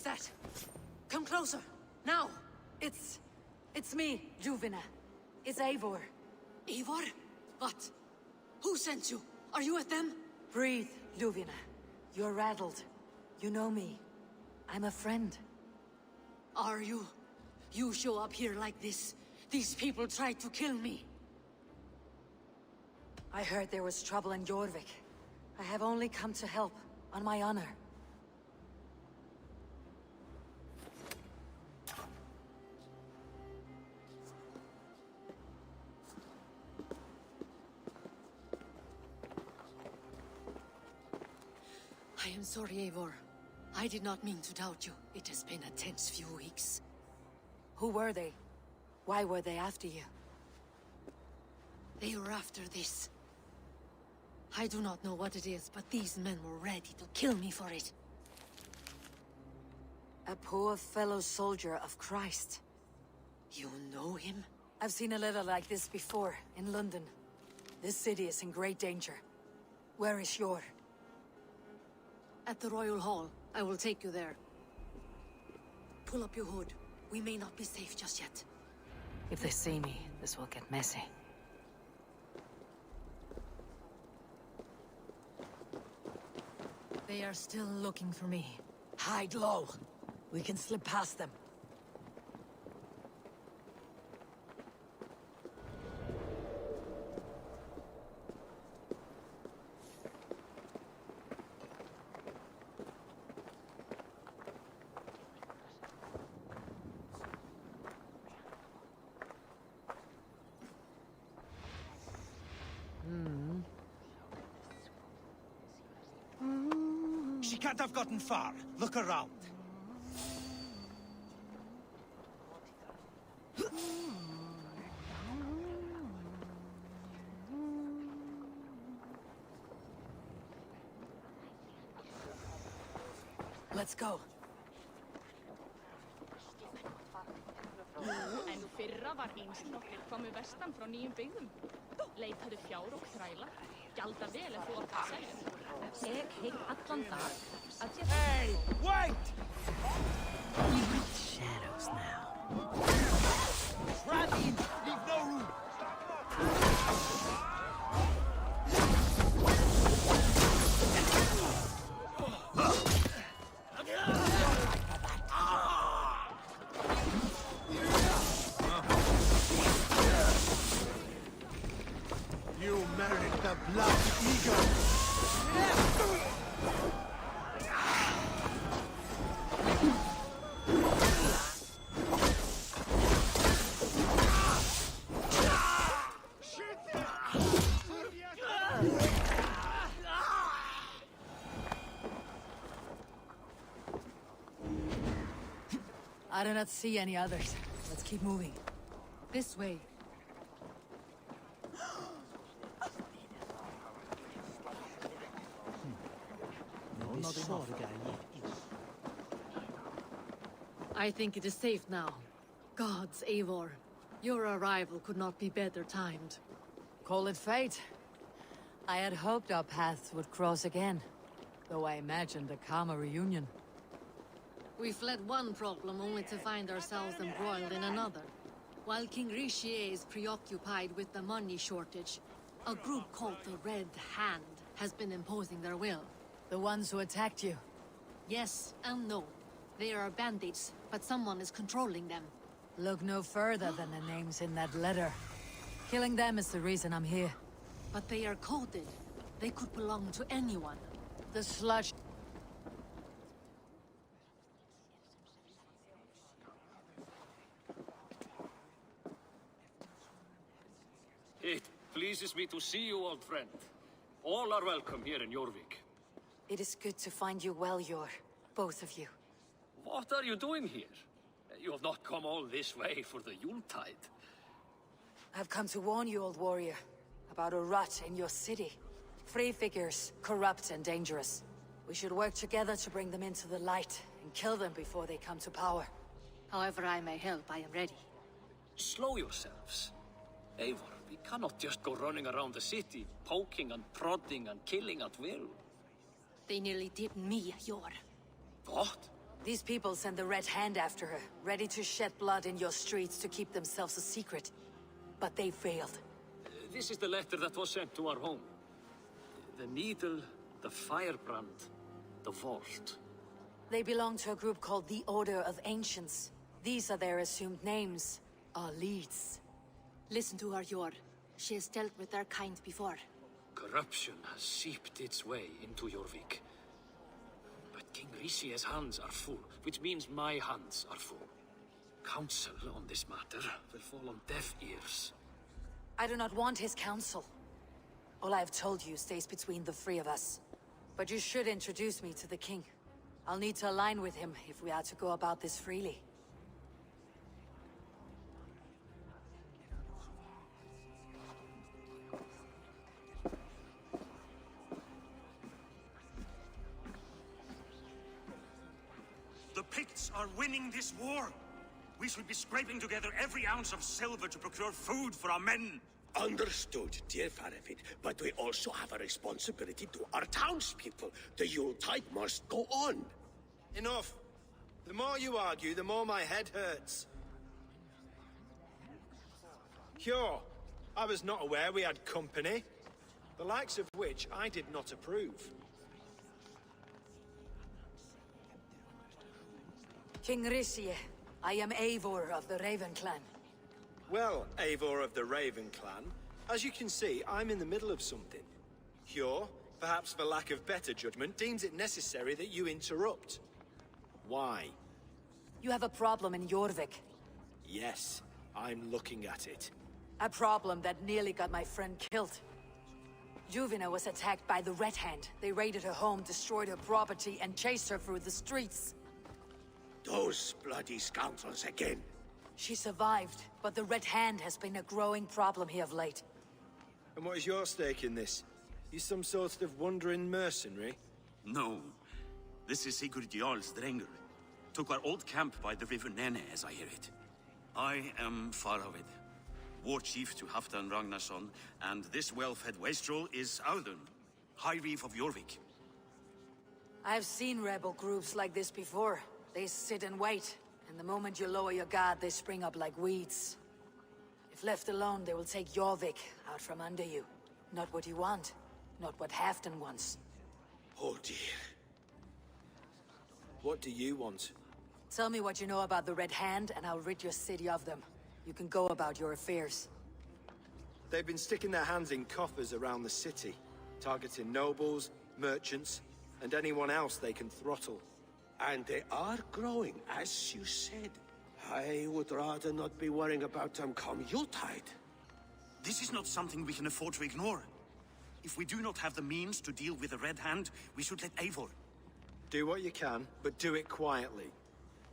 that? Come closer. Now! It's me, Ljuvina. It's Eivor. Eivor? What? Who sent you? Are you with them? Breathe, Ljuvina. You're rattled. You know me. I'm a friend. Are you? You show up here like this. These people tried to kill me. I heard there was trouble in Jorvik. I have only come to help, on my honor. I am sorry, Eivor. I did not mean to doubt you. It has been a tense few weeks. Who were they? Why were they after you? They were after this. I do not know what it is, but these men were ready to kill me for it. A poor fellow soldier of Christ. You know him? I've seen a letter like this before, in London. This city is in great danger. Where is Yor? At the Royal Hall. I will take you there. Pull up your hood. We may not be safe just yet. If they see me, this will get messy. They are still looking for me. Hide low. We can slip past them. She can't have gotten far. Look around. Let's go. En fyrra var einsnokkur komu vestan frá nýjum byggðum. Leitaðu fjár og þræla. Gjalda vel ef þú átt að selja. Ég hygg allan dag að ég... Hey, wait! Shadows now. Run in! Leave no room! You merit the blood eagle! I do not see any others. Let's keep moving. This way. I think it is safe now. Gods, Eivor. Your arrival could not be better timed. Call it fate. I had hoped our paths would cross again, though I imagined a calmer reunion. We fled one problem only to find ourselves embroiled in another. While King Richier is preoccupied with the money shortage, a group called the Red Hand has been imposing their will. The ones who attacked you? Yes and no. They are bandits, but someone is controlling them. Look no further than the names in that letter. Killing them is the reason I'm here. But they are coded. They could belong to anyone. The sludge... It pleases me to see you, old friend. All are welcome here in Jorvik. It is good to find you well, Yor. Both of you. What are you doing here? You have not come all this way for the Yuletide. I've come to warn you, old warrior, about a rot in your city. Free figures, corrupt and dangerous. We should work together to bring them into the light and kill them before they come to power. However I may help, I am ready. Slow yourselves. Eivor, we cannot just go running around the city, poking and prodding and killing at will. They nearly did me, Yor. What? These people sent the Red Hand after her, ready to shed blood in your streets to keep themselves a secret. But they failed. This is the letter that was sent to our home. The needle, the firebrand, the vault. They belong to a group called the Order of Ancients. These are their assumed names, our leads. Listen to her, Yor. She has dealt with their kind before. Corruption has seeped its way into Jorvik. But King Rishi's hands are full, which means my hands are full. Counsel on this matter will fall on deaf ears. I do not want his counsel. All I have told you stays between the three of us. But you should introduce me to the king. I'll need to align with him if we are to go about this freely. The Picts are winning this war. We should be scraping together every ounce of silver to procure food for our men. Understood, dear Faravid, but we also have a responsibility to our townspeople. The Yuletide must go on. Enough. The more you argue, the more my head hurts. Sure, I was not aware we had company, the likes of which I did not approve. King Rishi, I am Eivor of the Raven Clan. Well, Eivor of the Raven Clan, as you can see, I'm in the middle of something. Hjor, perhaps for lack of better judgment, deems it necessary that you interrupt. Why? You have a problem in Jorvik. Yes, I'm looking at it. A problem that nearly got my friend killed. Juvina was attacked by the Red Hand. They raided her home, destroyed her property, and chased her through the streets. Those bloody scoundrels again. She survived, but the Red Hand has been a growing problem here of late. And what is your stake in this? You some sort of wandering mercenary? No. This is Sigurd Jarl's Drenger. Took our old camp by the river Nene, as I hear it. I am Faravid, war chief to Halfdan Ragnarsson, and this well-fed wastrel is Audun, High Reeve of Jorvik. I've seen rebel groups like this before. They sit and wait, and the moment you lower your guard, they spring up like weeds. If left alone, they will take Jorvik out from under you. Not what you want, not what Halfdan wants. Oh dear. What do you want? Tell me what you know about the Red Hand, and I'll rid your city of them. You can go about your affairs. They've been sticking their hands in coffers around the city, targeting nobles, merchants, and anyone else they can throttle. And they are growing, as you said. I would rather not be worrying about them come Yuletide. This is not something we can afford to ignore. If we do not have the means to deal with the Red Hand, we should let Eivor. Do what you can, but do it quietly.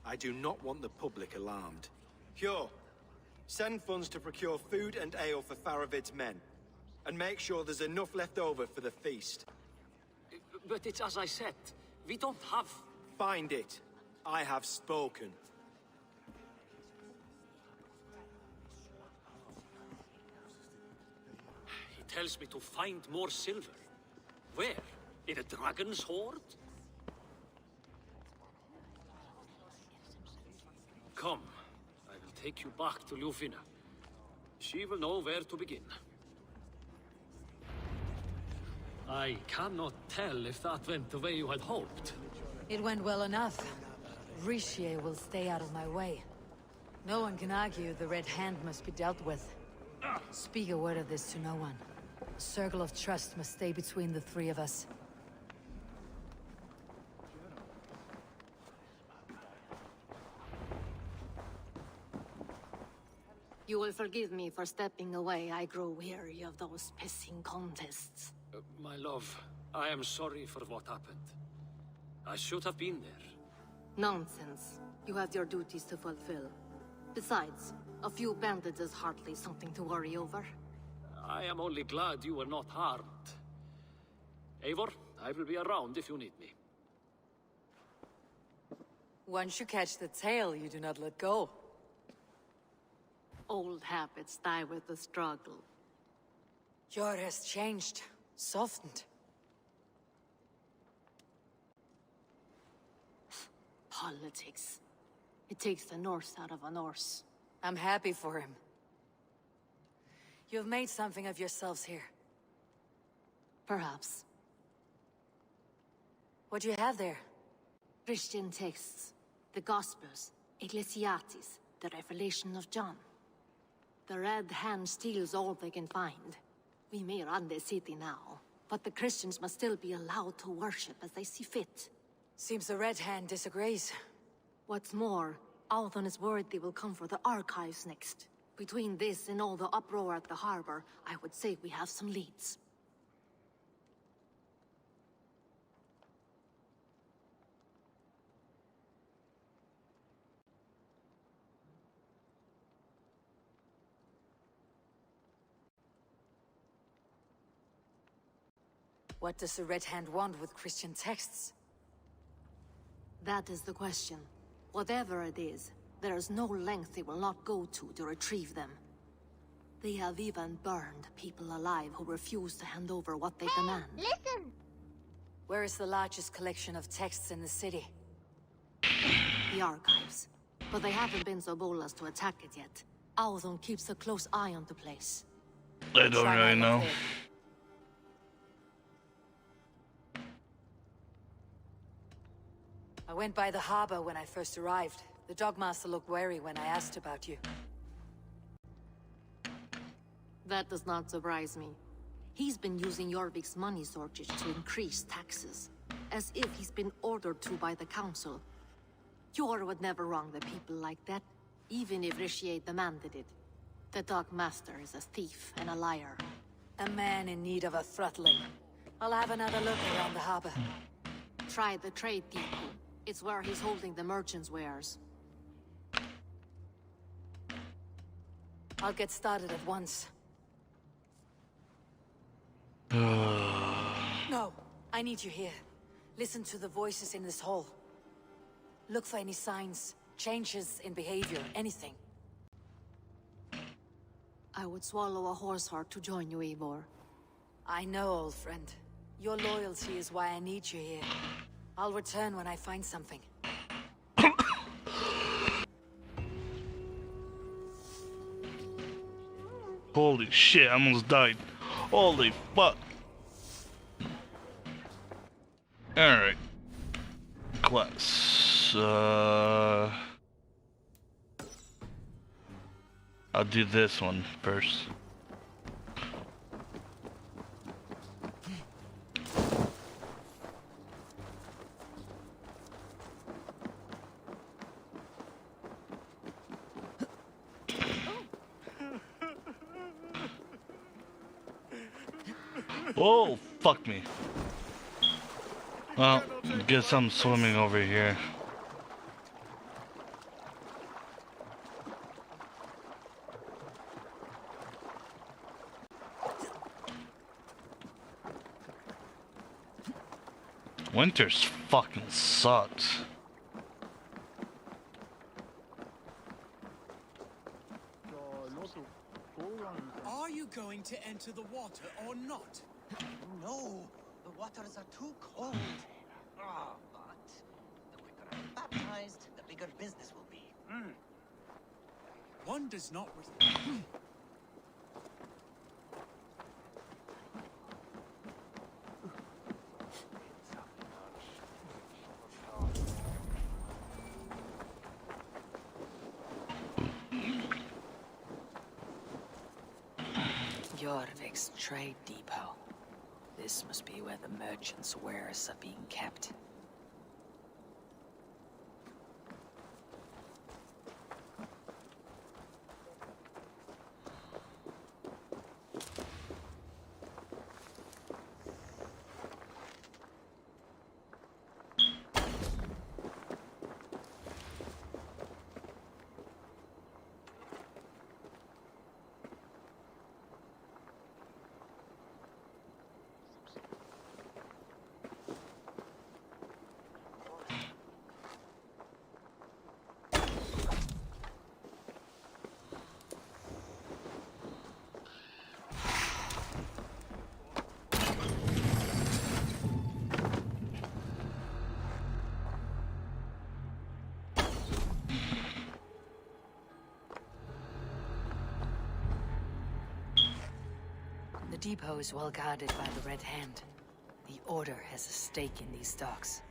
I do not want the public alarmed. Hjor, send funds to procure food and ale for Faravid's men. And make sure there's enough left over for the feast. But it's as I said, we don't have... Find it. I have spoken. He tells me to find more silver. Where? In a dragon's hoard? Come, I will take you back to Ljufina. She will know where to begin. I cannot tell if that went the way you had hoped. It went well enough. Rishi will stay out of my way. No one can argue the Red Hand must be dealt with. Speak a word of this to no one. A circle of trust must stay between the three of us. You will forgive me for stepping away. I grow weary of those pissing contests. My love, I am sorry for what happened. I should have been there. Nonsense. You have your duties to fulfill. Besides, a few bandits is hardly something to worry over. I am only glad you were not harmed. Eivor, I will be around if you need me. Once you catch the tail, you do not let go. Old habits die with the struggle. Jor has changed, softened. Politics. It takes the Norse out of a Norse. I'm happy for him. You've made something of yourselves here. Perhaps. What do you have there? Christian texts. The Gospels. Ecclesiastes. The Revelation of John. The Red Hand steals all they can find. We may run the city now, but the Christians must still be allowed to worship as they see fit. Seems the Red Hand disagrees. What's more, Althon is worried they will come for the archives next. Between this and all the uproar at the harbor, I would say we have some leads. What does the Red Hand want with Christian texts? That is the question. Whatever it is, there is no length they will not go to retrieve them. They have even burned people alive who refuse to hand over what they demand. Listen! Where is the largest collection of texts in the city? The archives. But they haven't been so bold as to attack it yet. Althon keeps a close eye on the place. I don't really know. I went by the harbor when I first arrived. The Dogmaster looked wary when I asked about you. That does not surprise me. He's been using Jorvik's money shortage to increase taxes. As if he's been ordered to by the council. Jor would never wrong the people like that, even if Rishier demanded it. The Dogmaster is a thief and a liar. A man in need of a throttling. I'll have another look around the harbor. Try the trade depot. It's where he's holding the merchants' wares. I'll get started at once. No, I need you here. Listen to the voices in this hall. Look for any signs, changes in behavior, anything. I would swallow a horse heart to join you, Eivor. I know, old friend. Your loyalty is why I need you here. I'll return when I find something. Holy shit, I almost died. Holy fuck. Alright. Class. I'll do this one first. Oh, fuck me. Well, guess I'm swimming over here. Winter's fucking sucks. Are you going to enter the water or not? No, the waters are too cold. Ah, but the quicker I'm baptized, the bigger business will be. One does not... Jorvik's trade depot. This must be where the merchants' wares are being kept. depot is well guarded by the Red Hand. The Order has a stake in these docks.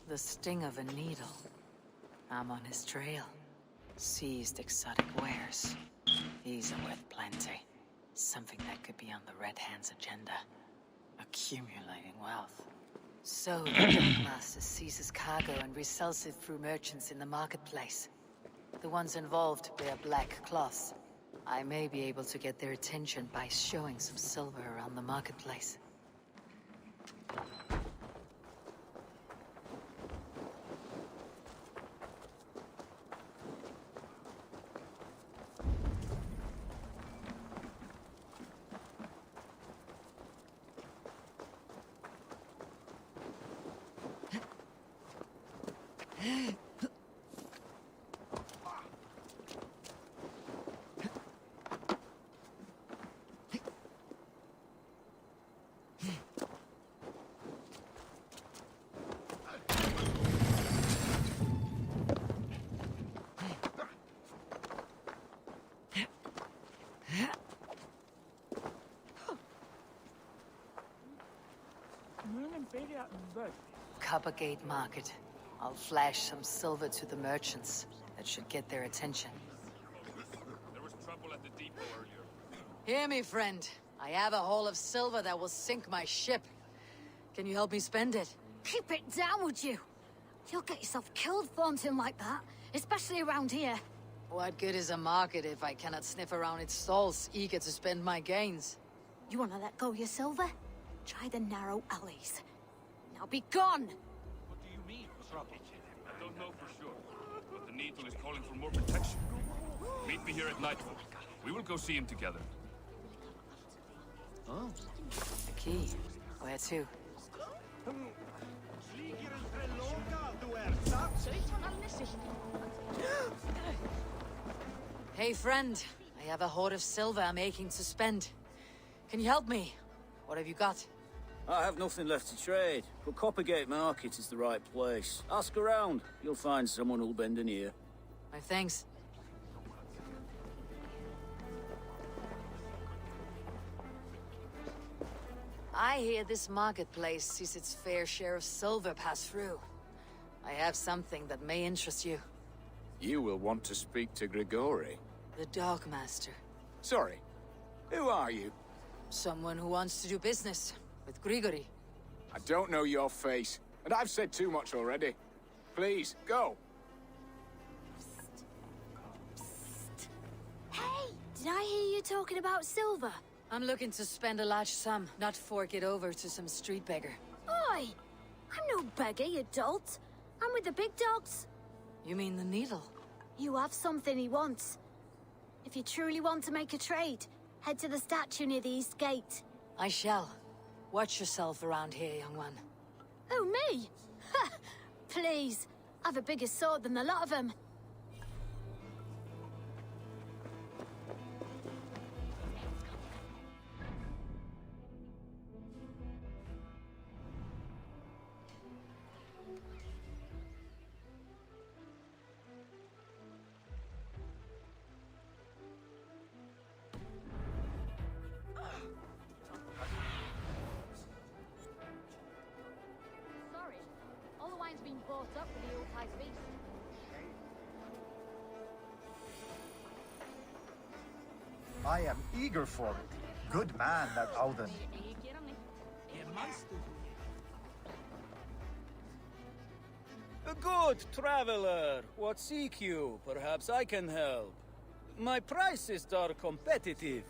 The sting of a needle. I'm on his trail. Seized exotic wares. These are worth plenty. Something that could be on the Red Hand's agenda. Accumulating wealth. So, the Master seizes cargo and resells it through merchants in the marketplace. The ones involved wear black cloths. I may be able to get their attention by showing some silver around the marketplace. Coppergate Market. I'll flash some silver to the merchants. That should get their attention. There was trouble at the depot earlier. Hear me, friend. I have a haul of silver that will sink my ship. Can you help me spend it? Keep it down, would you? You'll get yourself killed flaunting like that, especially around here. What good is a market if I cannot sniff around its stalls, eager to spend my gains? You want to let go of your silver? Try the narrow alleys. Now be gone! What do you mean, trouble? I don't know for sure, but the Needle is calling for more protection. Meet me here at nightfall. We will go see him together. Oh. The key. Where to? Hey, friend. I have a hoard of silver I'm aching to spend. Can you help me? What have you got? I have nothing left to trade, but Coppergate Market is the right place. Ask around. You'll find someone who'll bend an ear. My thanks. I hear this marketplace sees its fair share of silver pass through. I have something that may interest you. You will want to speak to Grigori. The Dog Master. Sorry, who are you? Someone who wants to do business with Grigori. I don't know your face, and I've said too much already. Please, go. Hey, did I hear you talking about silver? I'm looking to spend a large sum, not fork it over to some street beggar. Oi! I'm no beggar, you dolt. I'm with the big dogs. You mean the Needle? You have something he wants. If you truly want to make a trade, head to the statue near the East Gate. I shall. Watch yourself around here, young one. Oh, me? Ha! Please. I've a bigger sword than the lot of them. Sorry. All the wine's been bought up for the Yuletide feast. I am eager for it. Good man, that Auden. A good traveler. What seek you? Perhaps I can help. My prices are competitive.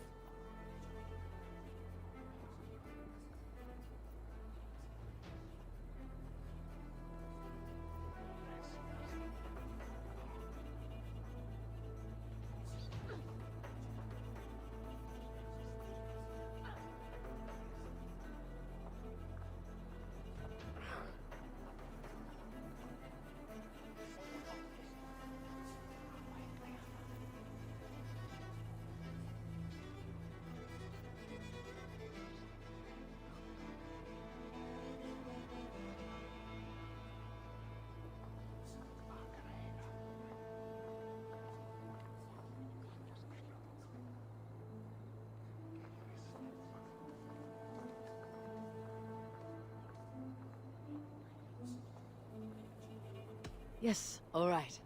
Yes, all right.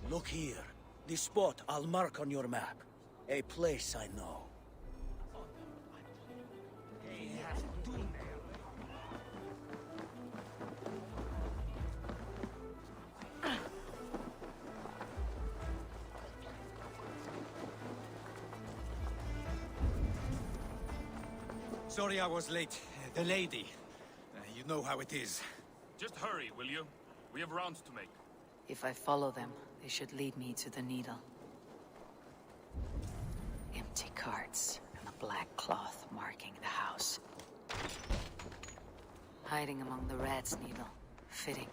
Look here. This spot I'll mark on your map. A place I know. Sorry I was late. The lady. You know how it is. Just hurry, will you? We have rounds to make. If I follow them, they should lead me to the needle. Empty carts and a black cloth marking the house. Hiding among the rat's needle. Fitting.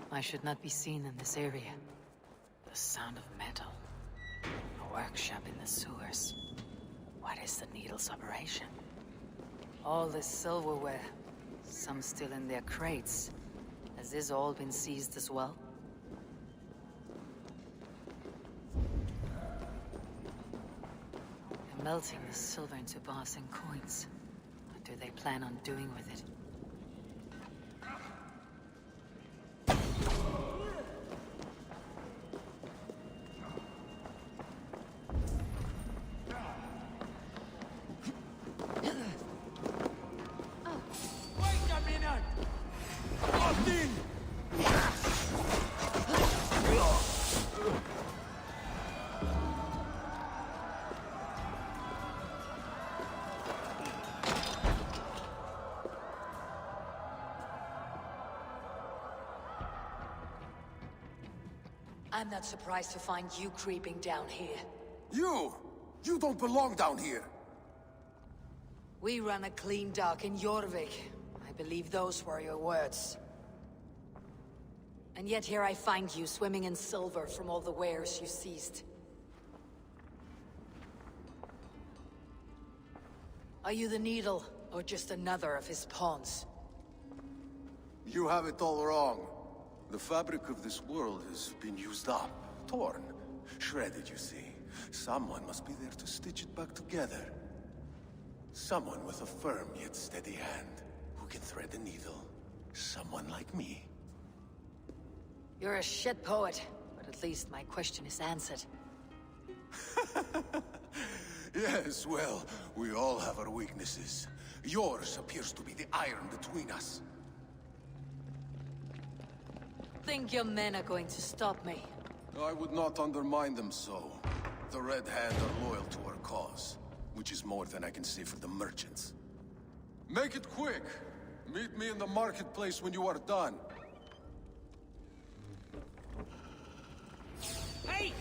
I should not be seen in this area. The sound of metal. A workshop in the sewers. What is the needle's operation? All this silverware. Some still in their crates. Has this all been seized as well? They're melting the silver into bars and coins. What do they plan on doing with it? I'm not surprised to find you creeping down here. You! You don't belong down here! We run a clean dock in Jorvik. I believe those were your words. And yet here I find you swimming in silver from all the wares you seized. Are you the Needle, or just another of his pawns? You have it all wrong. The fabric of this world has been used up, torn, shredded, you see. Someone must be there to stitch it back together. Someone with a firm yet steady hand, who can thread the needle. Someone like me. You're a shit poet, but at least my question is answered. Yes, well, we all have our weaknesses. Yours appears to be the iron between us. Think your men are going to stop me? I would not undermine them so. The Red Hand are loyal to our cause, which is more than I can say for the merchants. Make it quick! Meet me in the marketplace when you are done. Hey!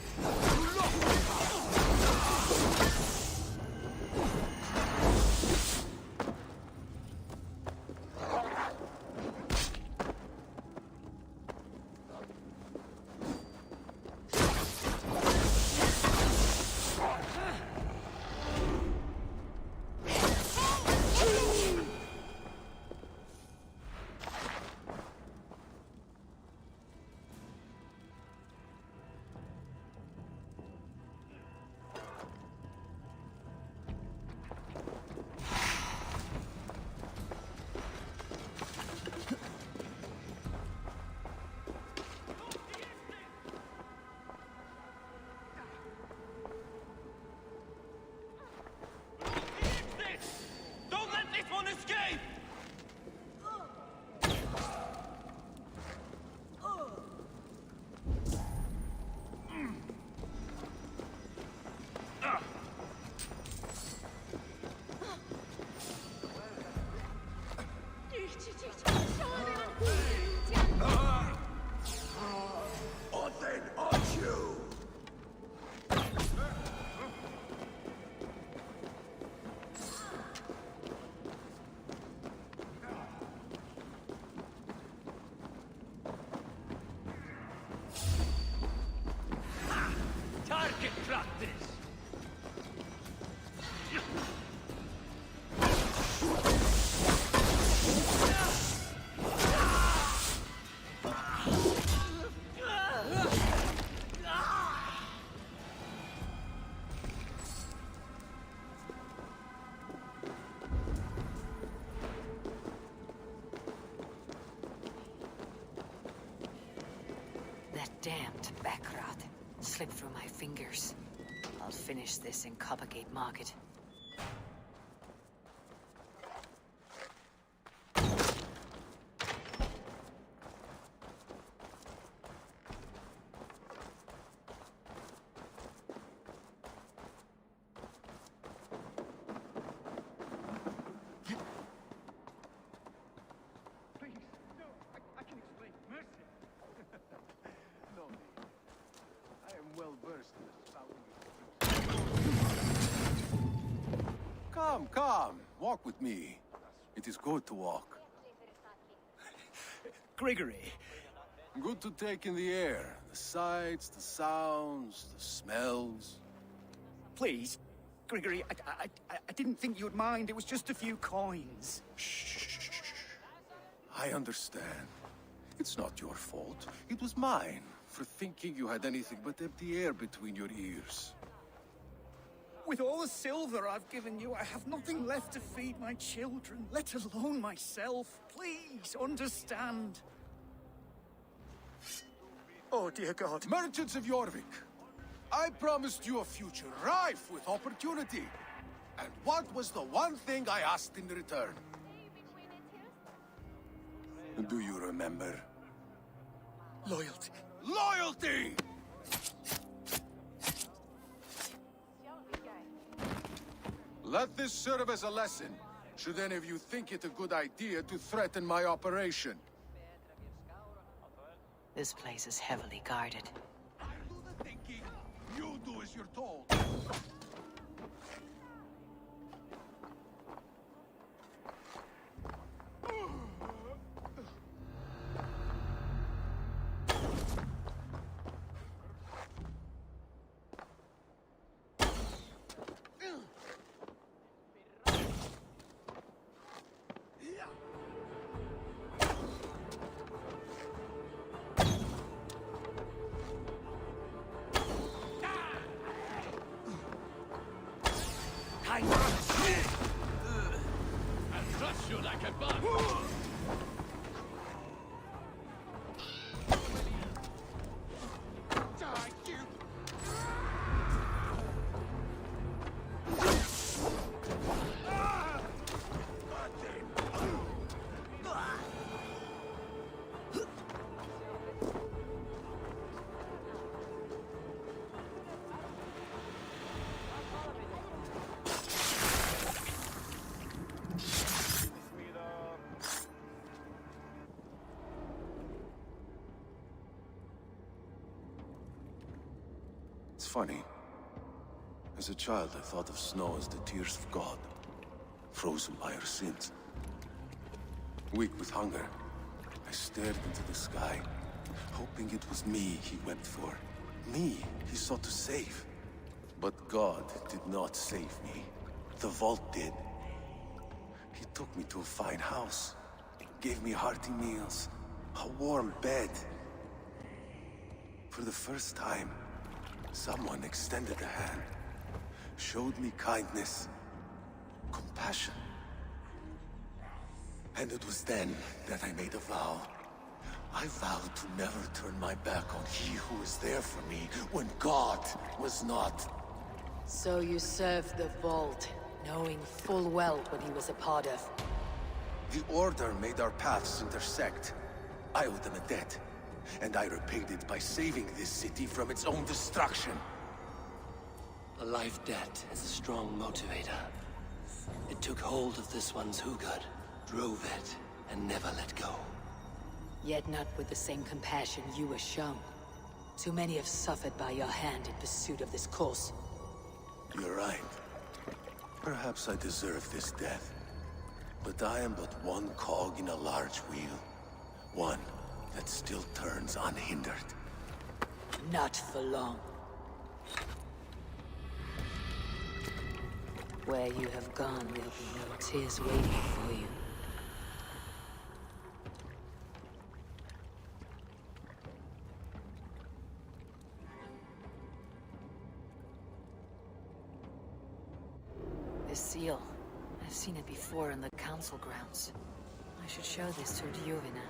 Don't let this one escape! Odin, aren't you? Target practice! That damned backrot slipped through my fingers. I'll finish this in Coppergate Market. I can explain. Mercy! No need. I am well versed in the spouting. Come, come. Walk with me. It is good to walk. Grigory. Good to take in the air. The sights, the sounds, the smells. Please, Grigory, I didn't think you'd mind. It was just a few coins. Shh. I understand. It's not your fault. It was mine, for thinking you had anything but empty air between your ears. With all the silver I've given you, I have nothing left to feed my children, let alone myself. Please, understand. Oh, dear God. Merchants of Jorvik, I promised you a future rife with opportunity. And what was the one thing I asked in return? Do you remember? Loyalty. Loyalty! Let this serve as a lesson, should any of you think it a good idea to threaten my operation. This place is heavily guarded. I do the thinking, you do as you're told. I'll crush you like a bug! It's funny. As a child, I thought of snow as the tears of God, frozen by our sins. Weak with hunger, I stared into the sky, hoping it was me he wept for. Me he sought to save. But God did not save me. The vault did. He took me to a fine house, gave me hearty meals, a warm bed. For the first time, someone extended a hand, showed me kindness, compassion. And it was then that I made a vow. I vowed to never turn my back on he who was there for me when God was not. So you served the Vault, knowing full well what he was a part of. The Order made our paths intersect. I owed them a debt, and I repaid it by saving this city from its own destruction. A life debt is a strong motivator. It took hold of this one's Hugad, drove it, and never let go. Yet not with the same compassion you were shown. Too many have suffered by your hand in pursuit of this course. You're right. Perhaps I deserve this death. But I am but one cog in a large wheel. One that still turns unhindered. Not for long. Where you have gone, there'll be no tears waiting for you. This seal. I've seen it before in the council grounds. I should show this to Ljuvina.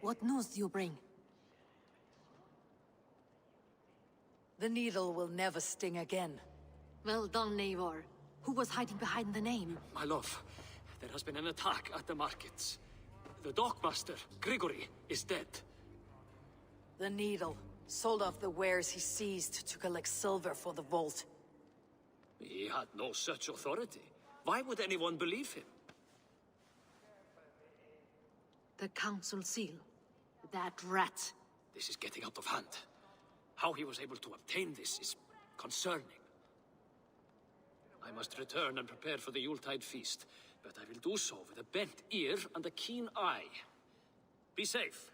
What news do you bring? The needle will never sting again. Well done, Eivor. Who was hiding behind the name? My love, there has been an attack at the markets. The dockmaster, Grigory, is dead. The needle sold off the wares he seized to collect silver for the vault. He had no such authority. Why would anyone believe him? The council seal. That rat. This is getting out of hand. How he was able to obtain this is concerning. I must return and prepare for the Yuletide feast, but I will do so with a bent ear and a keen eye. Be safe.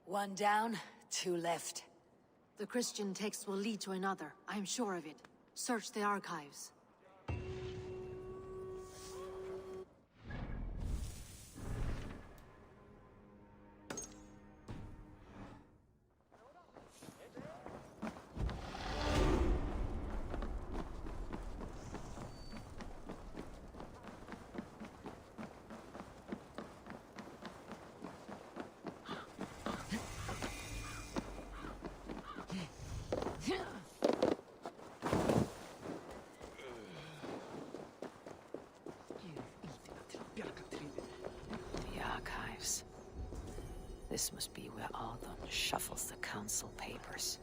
One down, two left. The Christian text will lead to another. I am sure of it. Search the archives. This must be where Arthur shuffles the council papers.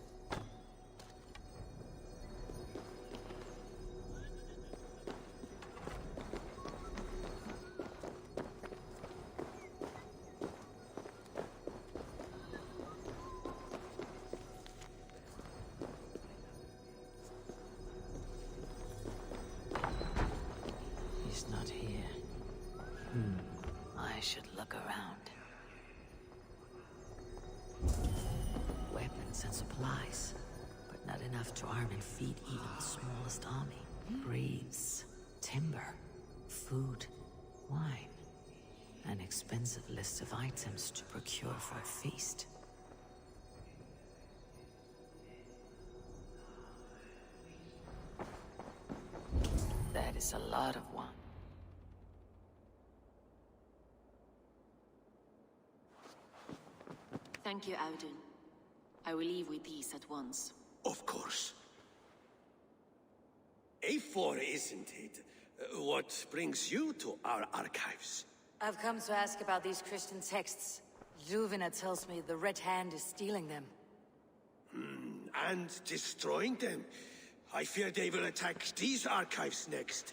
He's not here. I should look around. Weapons and supplies, but not enough to arm and feed even the smallest army. Greaves, timber, food, wine. An expensive list of items to procure for a feast. That is a lot of wine. Thank you, Audun. I will leave with these at once. Of course. A4, isn't it? What brings you to our archives? I've come to ask about these Christian texts. Ljuvina tells me the Red Hand is stealing them. And destroying them. I fear they will attack these archives next.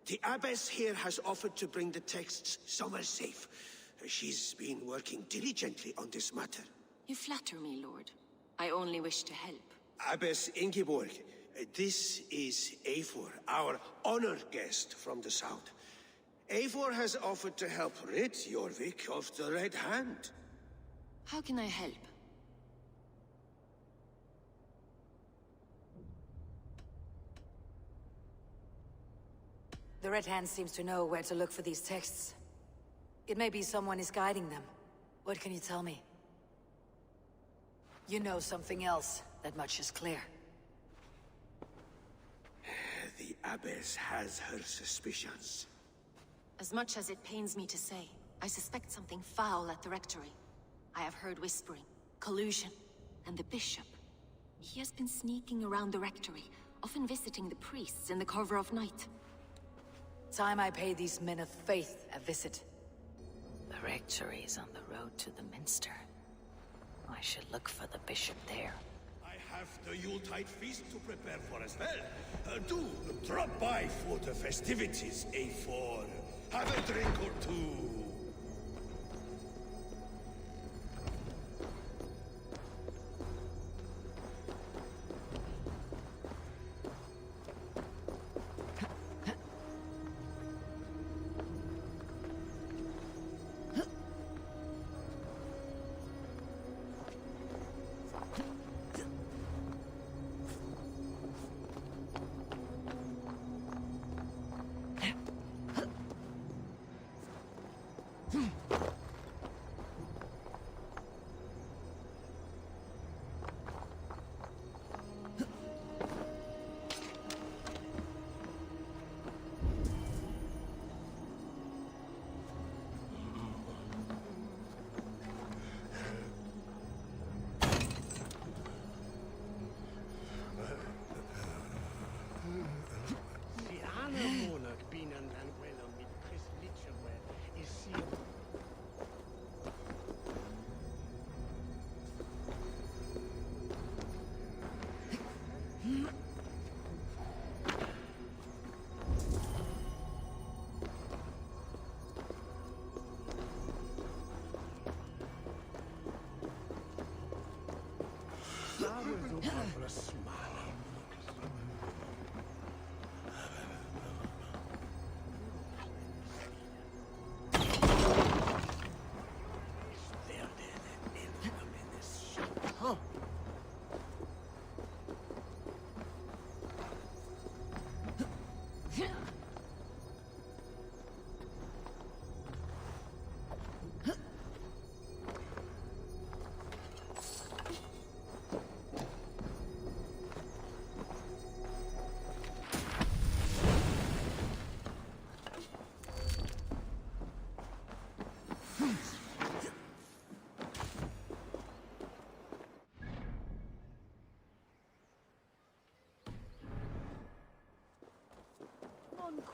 The abbess here has offered to bring the texts somewhere safe. She's been working diligently on this matter. You flatter me, Lord. I only wish to help. Abbess Ingeborg, this is Eivor, our honored guest from the south. Eivor has offered to help rid Jorvik of the Red Hand. How can I help? The Red Hand seems to know where to look for these texts. It may be someone is guiding them. What can you tell me? You know something else. That much is clear. The abbess has her suspicions. As much as it pains me to say, I suspect something foul at the rectory. I have heard whispering, collusion, and the bishop. He has been sneaking around the rectory, often visiting the priests in the cover of night. Time I pay these men of faith a visit. The rectory is on the road to the minster. I should look for the bishop there. I have the Yuletide feast to prepare for as well. Do drop by for the festivities, A4. Have a drink or two.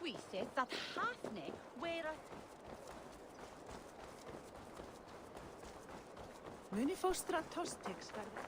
Gweithio that Hafne where Muni fóstra Tostex verða.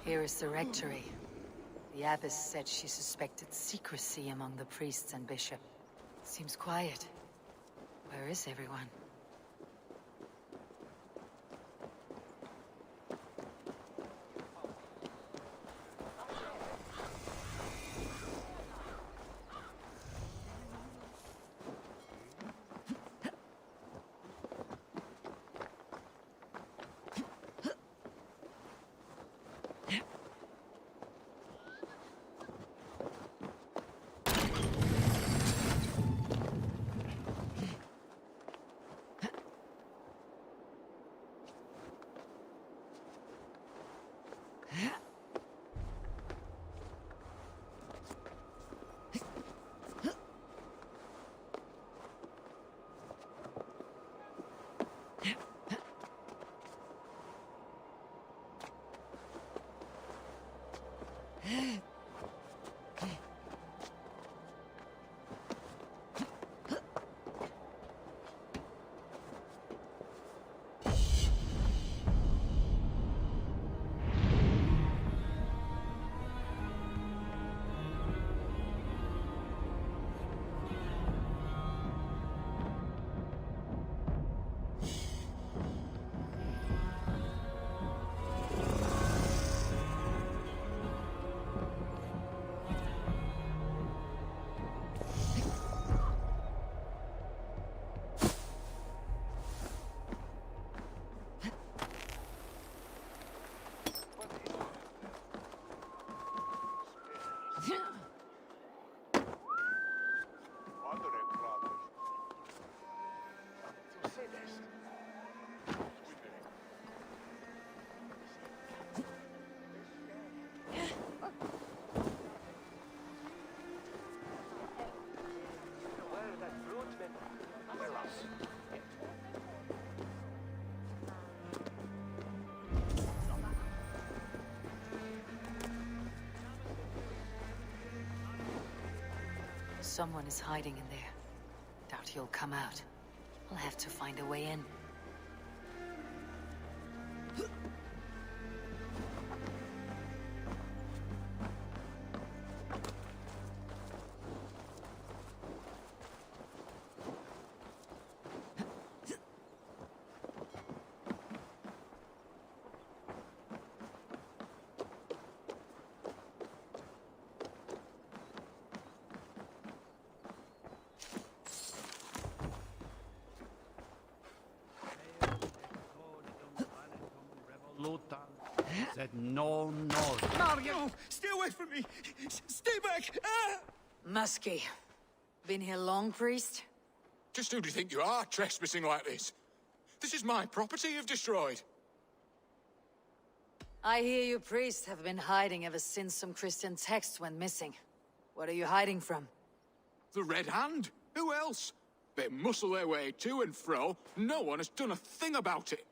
Here is the rectory. The abbess said she suspected secrecy among the priests and bishop. Seems quiet. Where is everyone? Someone is hiding in there. Doubt he'll come out. I'll have to find a way in. Said no. Mario, stay away from me! Stay back! Ah! Muskie. Been here long, priest? Just who do you think you are, trespassing like this? This is my property you've destroyed. I hear you priests have been hiding ever since some Christian texts went missing. What are you hiding from? The Red Hand? Who else? They muscle their way to and fro. No one has done a thing about it.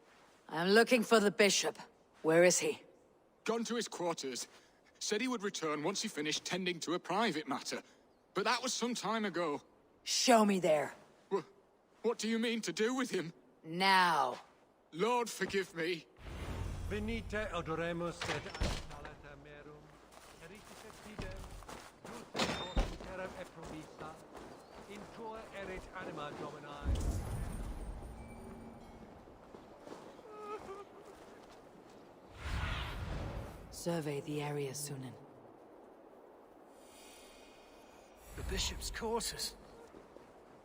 I'm looking for the bishop. Where is he? Gone to his quarters. Said he would return once he finished tending to a private matter. But that was some time ago. Show me there. What do you mean to do with him? Now. Lord, forgive me. Venite odoremus et salata merum, eritis fidem, dulce terram et promissa, in tua erit anima Domini. Survey the area, Sunan. The bishop's quarters.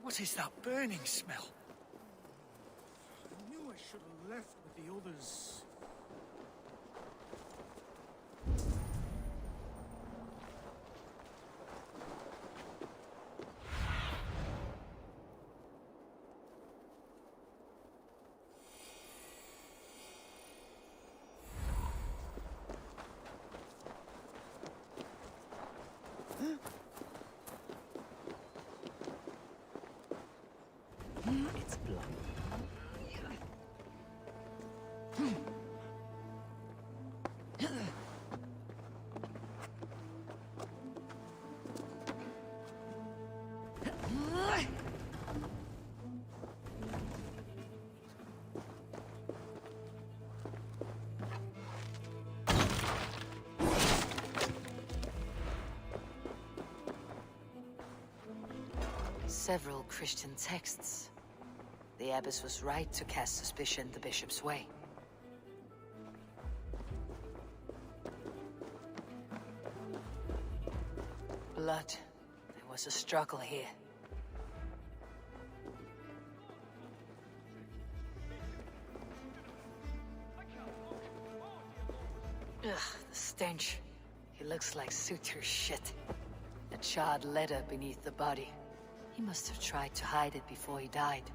What is that burning smell? I knew I should have left with the others. several Christian texts. The abbess was right to cast suspicion the bishop's way. Blood. There was a struggle here. Ugh, the stench. He looks like suture shit. A charred letter beneath the body. He must have tried to hide it before he died.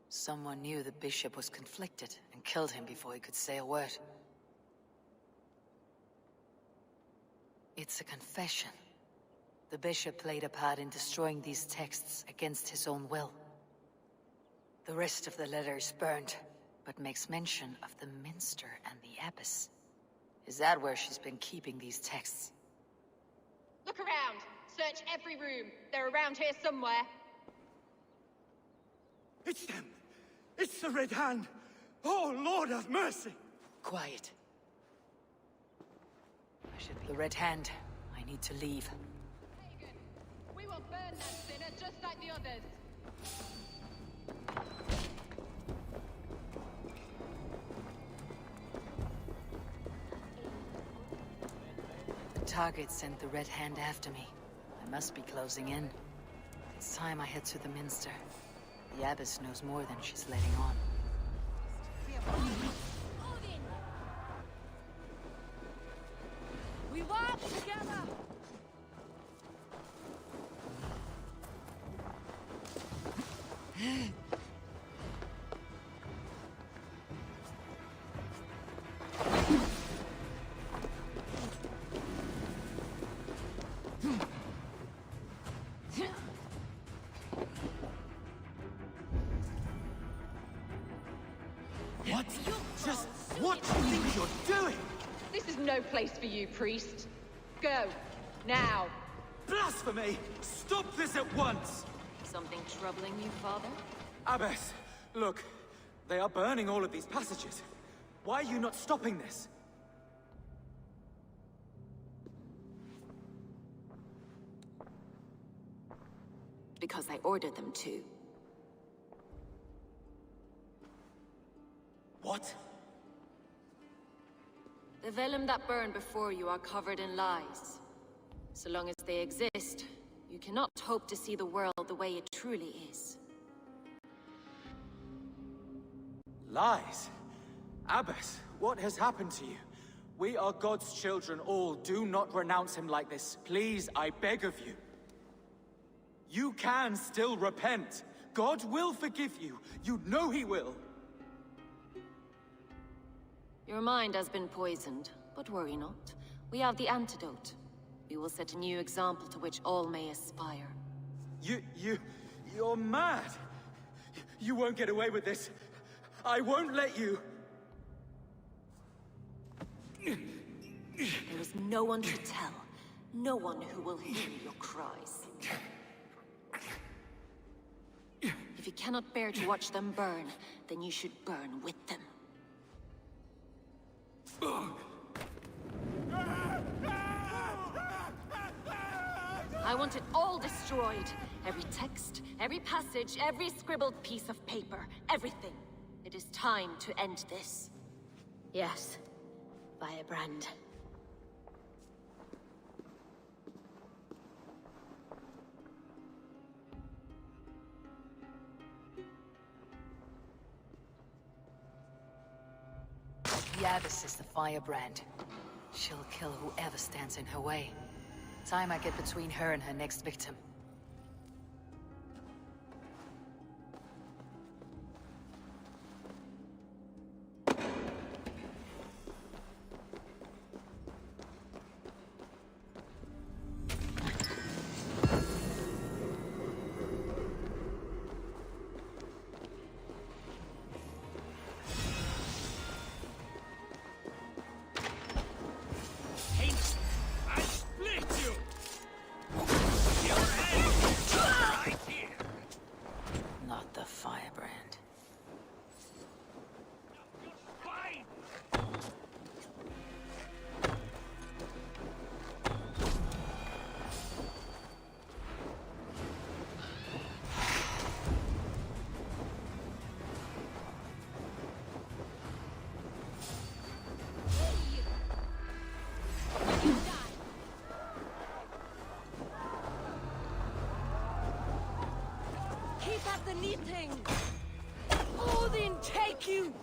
Someone knew the bishop was conflicted and killed him before he could say a word. It's a confession. The bishop played a part in destroying these texts against his own will. The rest of the letter is burned, but makes mention of the minster and the abbess. Is that where she's been keeping these texts? Look around! Search every room. They're around here somewhere. It's them! It's the Red Hand! Oh, Lord have mercy! Quiet. I should be the Red Hand. I need to leave. Pagan, we will burn that sinner just like the others. The target sent the Red Hand after me. I must be closing in. It's time I head to the minster. The abbess knows more than she's letting on. We walk together! What? Just what do you think you're doing? This is no place for you, priest. Go. Now. Blasphemy! Stop this at once! Something troubling you, Father? Abbess, look. They are burning all of these passages. Why are you not stopping this? Because I ordered them to. What? The vellum that burn before you are covered in lies. So long as they exist, you cannot hope to see the world the way it truly is. Lies? Abbess, what has happened to you? We are God's children all. Do not renounce him like this. Please, I beg of you. You can still repent. God will forgive you. You know he will. Your mind has been poisoned, but worry not. We have the antidote. We will set a new example to which all may aspire. You're mad. You won't get away with this. I won't let you. There is no one to tell. No one who will hear your cries. If you cannot bear to watch them burn, then you should burn with them. I want it all destroyed. Every text, every passage, every scribbled piece of paper, everything. It is time to end this. Yes. Firebrand. The abbess is the firebrand. She'll kill whoever stands in her way. Time I get between her and her next victim. anything! Odin, take you!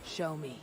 Show me.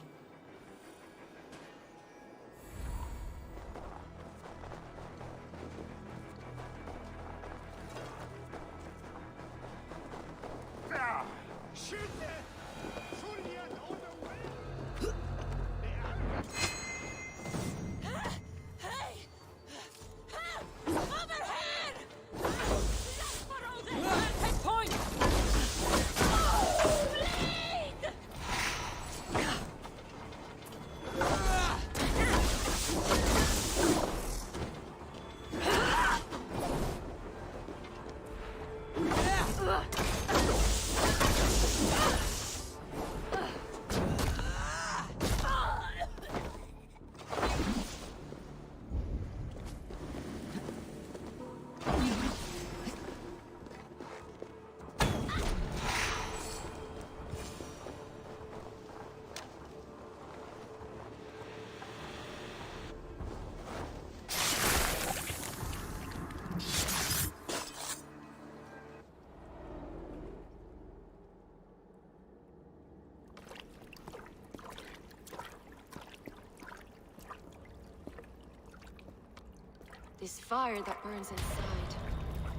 This fire that burns inside,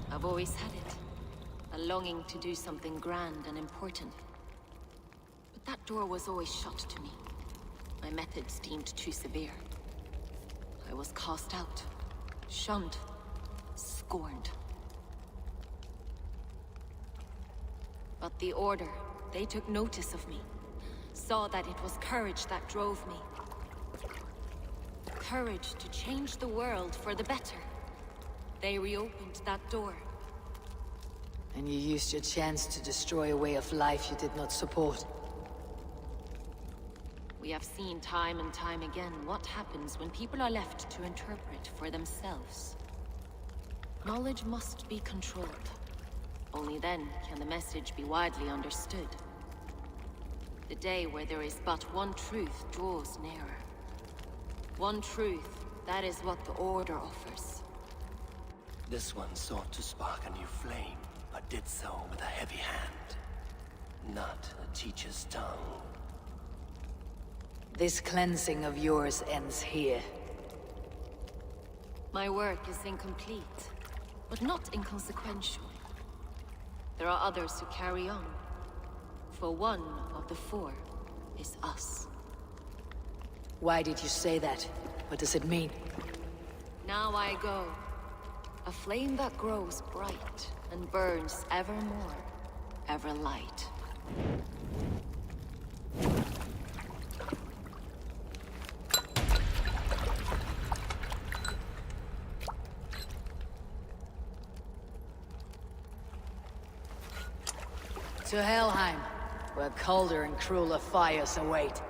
I've always had it. A longing to do something grand and important. But that door was always shut to me. My methods deemed too severe. I was cast out, shunned, scorned. But the Order, they took notice of me. Saw that it was courage that drove me. Courage to change the world for the better. They reopened that door. And you used your chance to destroy a way of life you did not support. We have seen time and time again what happens when people are left to interpret for themselves. Knowledge must be controlled. Only then can the message be widely understood. The day where there is but one truth draws nearer. One truth, that is what the Order offers. This one sought to spark a new flame, but did so with a heavy hand. Not a teacher's tongue. This cleansing of yours ends here. My work is incomplete, but not inconsequential. There are others who carry on. For one of the four is us. Why did you say that? What does it mean? Now I go. A flame that grows bright and burns ever more, ever light. To Helheim, where colder and crueler fires await.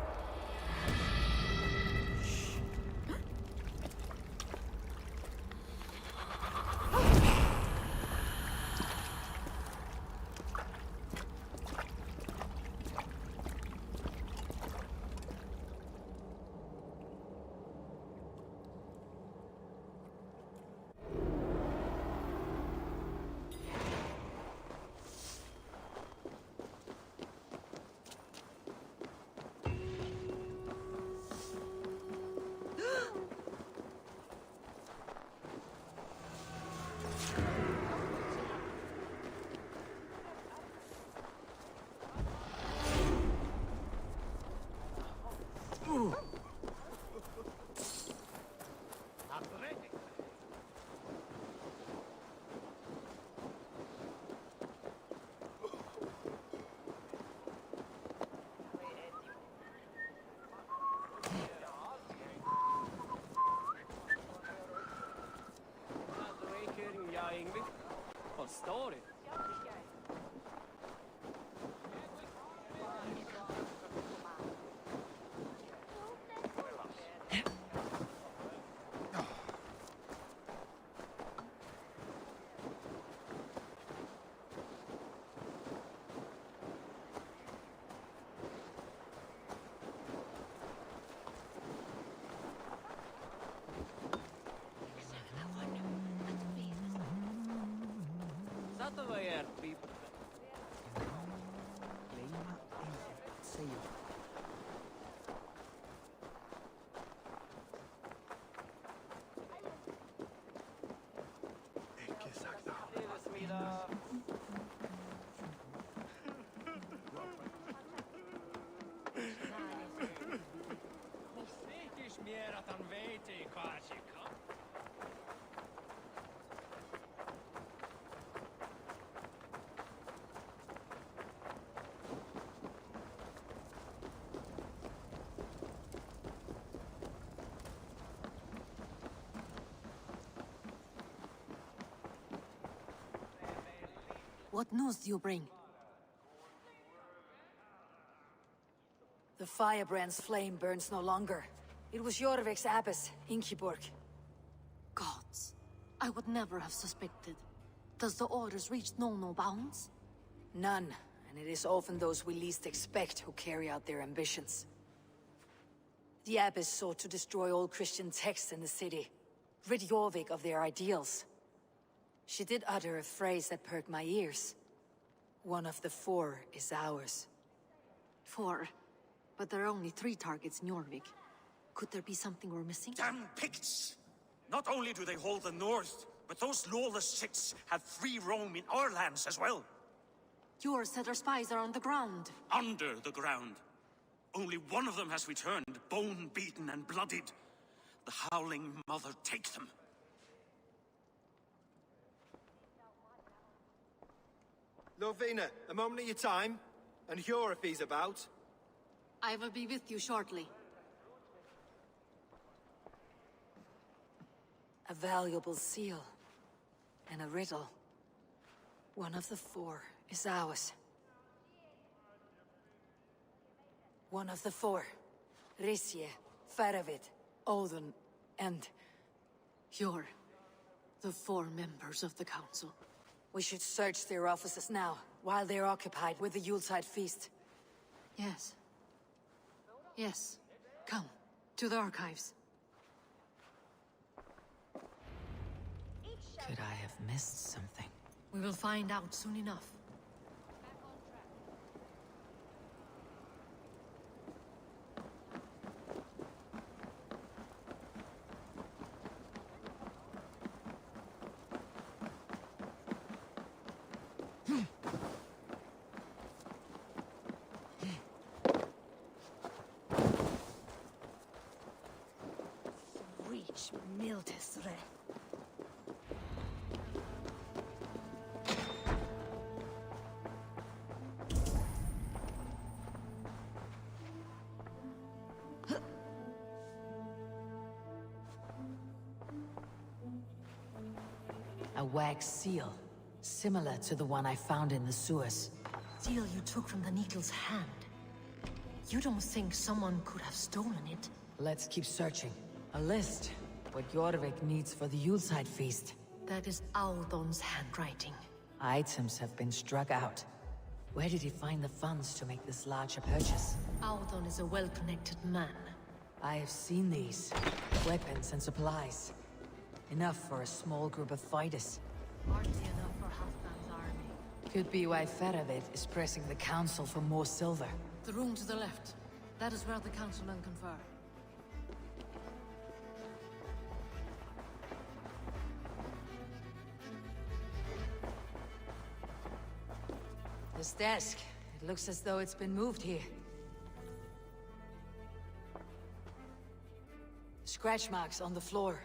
What news do you bring? The firebrand's flame burns no longer. It was Jorvik's abbess, Ingeborg. Gods, I would never have suspected. Does the orders reach no bounds? None, and it is often those we least expect who carry out their ambitions. The abbess sought to destroy all Christian texts in the city, rid Jorvik of their ideals. She did utter a phrase that perked my ears. One of the 4 is ours. 4? But there are only 3 targets in Jorvik. Could there be something we're missing? Damn Picts! Not only do they hold the north, but those lawless shits have free roam in our lands as well. Yours said our spies are on the ground. Under the ground. Only one of them has returned, bone-beaten and bloodied. The Howling Mother take them. Lovina, a moment of your time, and Hjor if he's about. I will be with you shortly. A valuable seal. And a riddle. One of the 4 is ours. One of the 4. Risje, Faravid, Odin, and... Hjor. The 4 members of the council. We should search their offices now, while they're occupied with the Yuletide feast. Yes. Yes. Come, to the archives. Could I have missed something? We will find out soon enough. Reach Mildesre. A wax seal, similar to the one I found in the sewers. Seal you took from the Needle's hand. You don't think someone could have stolen it? Let's keep searching. A list. What Jorvik needs for the Yuletide feast. That is Audon's handwriting. Items have been struck out. Where did he find the funds to make this larger purchase? Audon is a well-connected man. I have seen these. Weapons and supplies. Enough for a small group of fighters. Hardly enough for Halfdan's army. Could be why Faravid is pressing the council for more silver. The room to the left. That is where the councilmen confer. This desk. It looks as though it's been moved here. Scratch marks on the floor.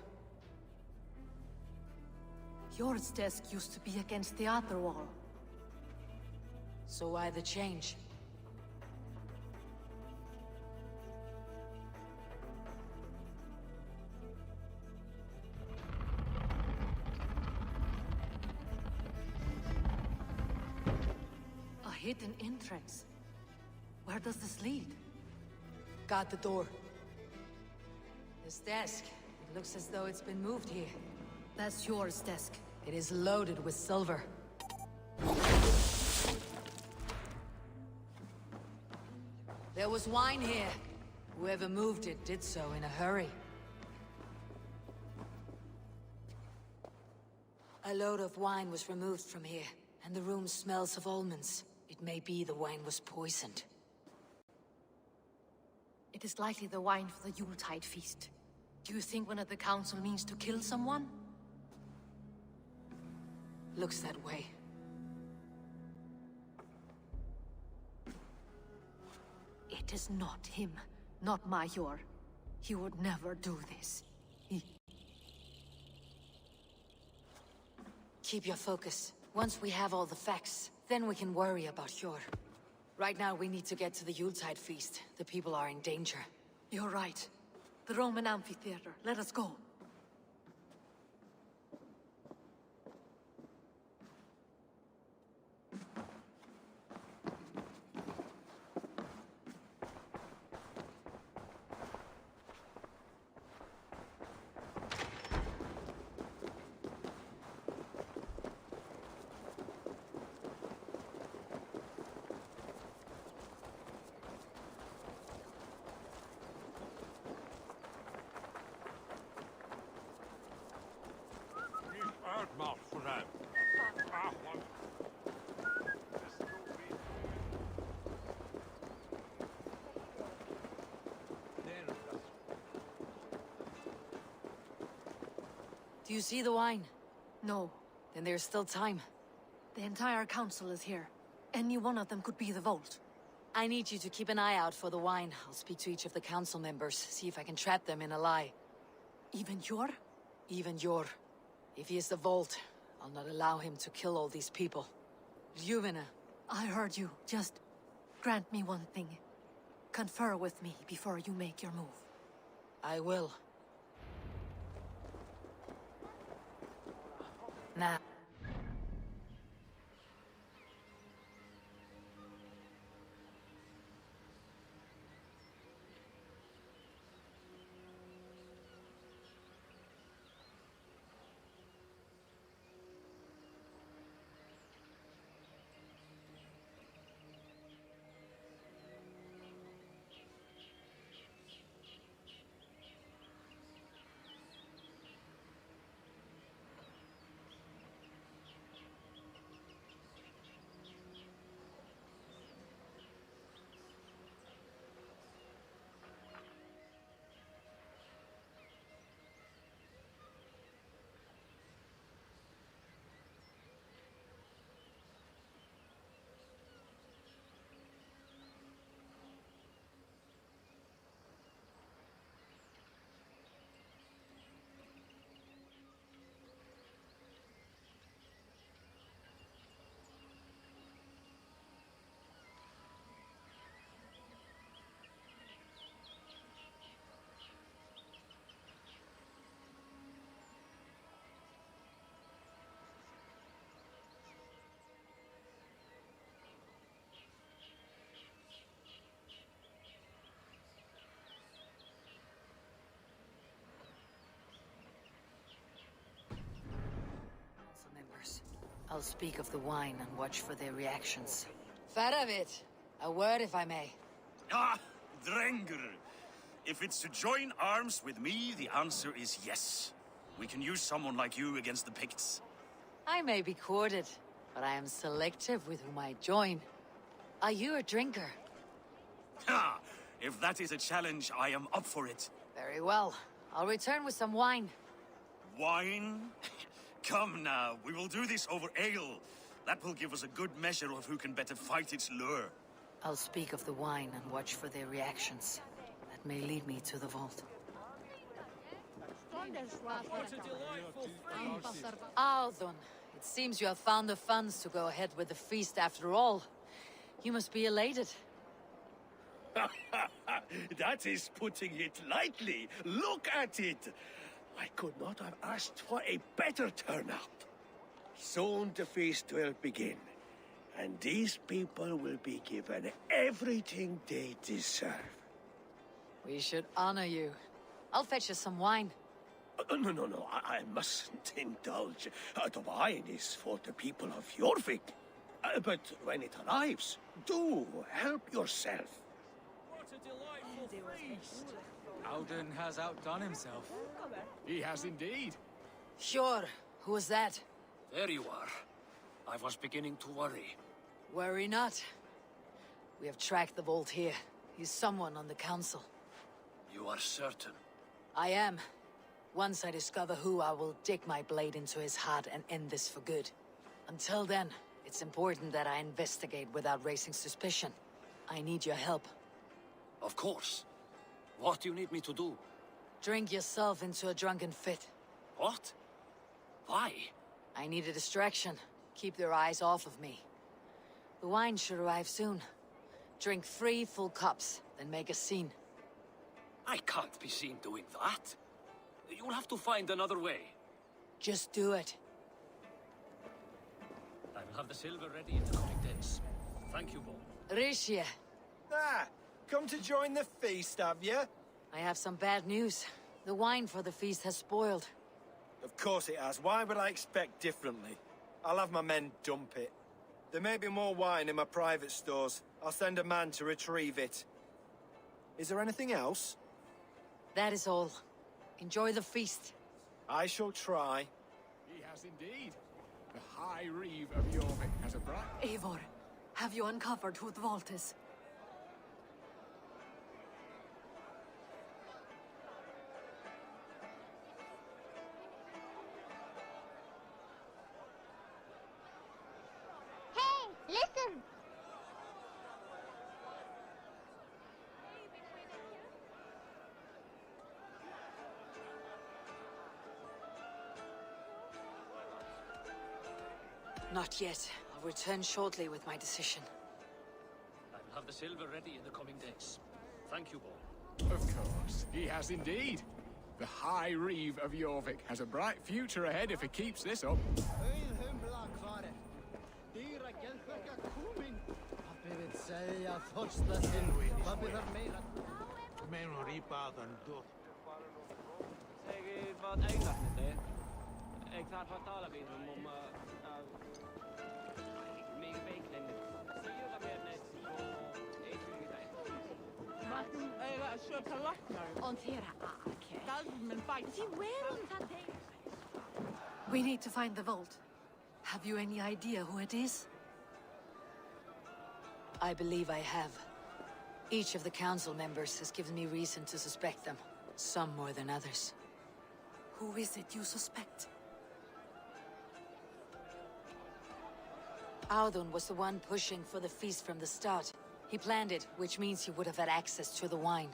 Jor's desk used to be against the other wall. So why the change? A hidden entrance. Where does this lead? Guard the door. This desk. It looks as though it's been moved here. That's Jor's desk. It is loaded with silver. There was wine here. Whoever moved it did so in a hurry. A load of wine was removed from here. And the room smells of almonds. It may be the wine was poisoned. It is likely the wine for the Yuletide feast. Do you think one of the council means to kill someone? Looks that way. It is not him, not Major. He would never do this. Keep your focus. Once we have all the facts, then we can worry about Hjor. Right now, we need to get to the Yuletide feast. The people are in danger. You're right. The Roman amphitheater. Let us go. Do you see the wine? No. Then there's still time. The entire council is here. Any one of them could be the vault. I need you to keep an eye out for the wine. I'll speak to each of the council members, see if I can trap them in a lie. Even Hjor? Even Hjor. If he is the vault, I'll not allow him to kill all these people. Ljuvina. I heard you. Just grant me one thing. Confer with me before you make your move. I will. Now. I'll speak of the wine and watch for their reactions. Faravit, a word if I may. Ah, Drengr. If it's to join arms with me, the answer is yes. We can use someone like you against the Picts. I may be courted, but I am selective with whom I join. Are you a drinker? Ha! If that is a challenge, I am up for it. Very well. I'll return with some wine. Wine? Come now, we will do this over ale. That will give us a good measure of who can better fight its lure. I'll speak of the wine and watch for their reactions. That may lead me to the vault. Althon, it seems you have found the funds to go ahead with the feast after all. You must be elated. That is putting it lightly. Look at it. I could not have asked for a better turnout. Soon the feast will begin, and these people will be given everything they deserve. We should honor you. I'll fetch us some wine. No, I mustn't indulge. The wine is for the people of Jorvik. But when it arrives, do help yourself. What a delightful feast! Alden has outdone himself. He has indeed. Sure. Who was that? There you are. I was beginning to worry. Worry not. We have tracked the Vault here. He's someone on the council. You are certain? I am. Once I discover who, I will dig my blade into his heart and end this for good. Until then, it's important that I investigate without raising suspicion. I need your help. Of course. What do you need me to do? Drink yourself into a drunken fit. What? Why? I need a distraction. Keep their eyes off of me. The wine should arrive soon. Drink 3 full cups, then make a scene. I can't be seen doing that. You'll have to find another way. Just do it. I will have the silver ready in the coming days. Thank you, Bo. Risha. Ah, come to join the feast, have you? I have some bad news. The wine for the feast has spoiled. Of course it has. Why would I expect differently? I'll have my men dump it. There may be more wine in my private stores. I'll send a man to retrieve it. Is there anything else? That is all. Enjoy the feast. I shall try. He has indeed. The High Reeve of Jorvik has a bright... Eivor, have you uncovered who the Vault is? Hey, listen! Not yet. I'll return shortly with my decision. I will have the silver ready in the coming days. Thank you, Bo. Of course, he has indeed. The High Reeve of Jorvik has a bright future ahead if he keeps this up. We need to find the Vault. Have you any idea who it is? I believe I have. Each of the council members has given me reason to suspect them. Some more than others. Who is it you suspect? Audun was the one pushing for the feast from the start. He planned it, which means he would have had access to the wine.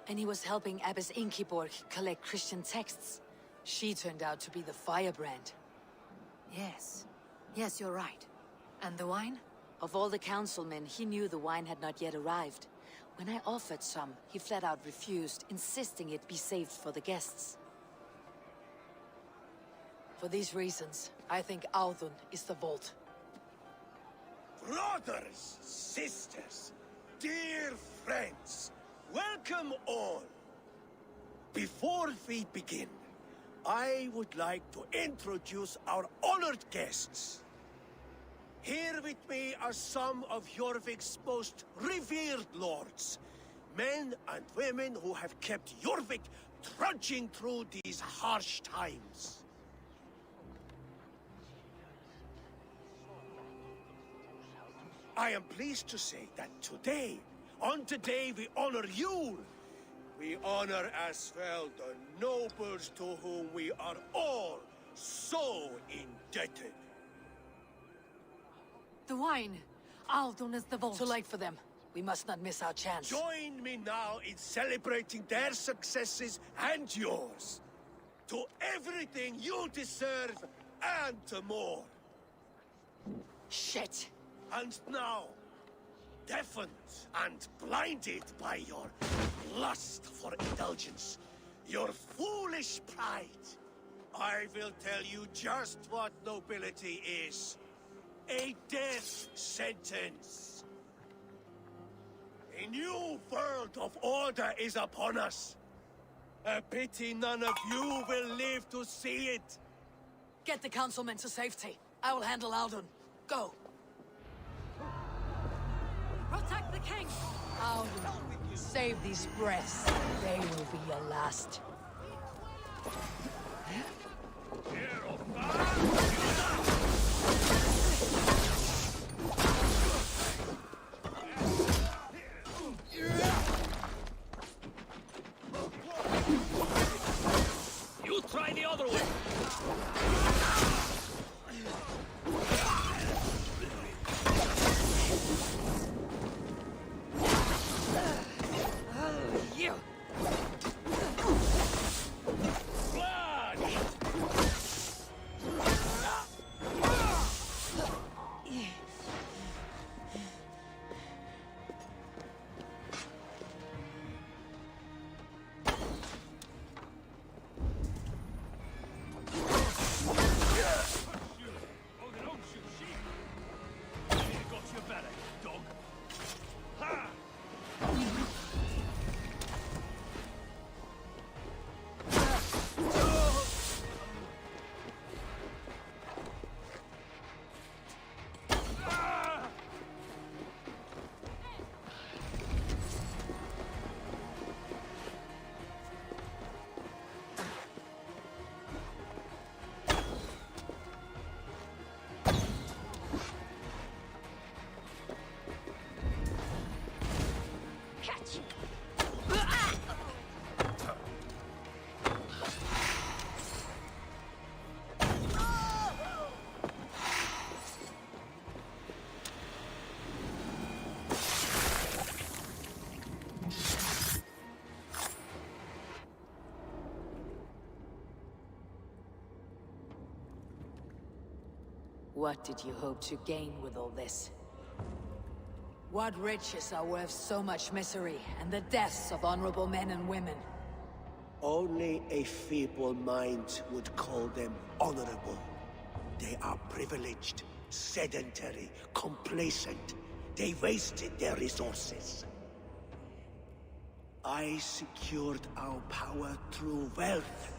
And he was helping Abbess Ingeborg collect Christian texts. She turned out to be the firebrand. Yes. Yes, you're right. And the wine? Of all the councilmen, he knew the wine had not yet arrived. When I offered some, he flat out refused, insisting it be saved for the guests. For these reasons, I think Audun is the Vault. Brothers, sisters, dear friends, welcome all. Before we begin, I would like to introduce our honored guests. Here with me are some of Jorvik's most revered lords, men and women who have kept Jorvik trudging through these harsh times. I am pleased to say that today, on the day we honor Yule, we honor as well the nobles to whom we are all so indebted. The wine! Audun is the Vault. Too late for them. We must not miss our chance. Join me now in celebrating their successes and yours. To everything you deserve and to more. Shit! And now, deafened and blinded by your lust for indulgence, your foolish pride, I will tell you just what nobility is. A death sentence. A new world of order is upon us. A pity none of you will live to see it. Get the councilmen to safety. I will handle Audun. Go! Protect the king! Audun, save these breaths. They will be your last. Here, What did you hope to gain with all this? What riches are worth so much misery and the deaths of honorable men and women? Only a feeble mind would call them honorable. They are privileged, sedentary, complacent. They wasted their resources. I secured our power through wealth.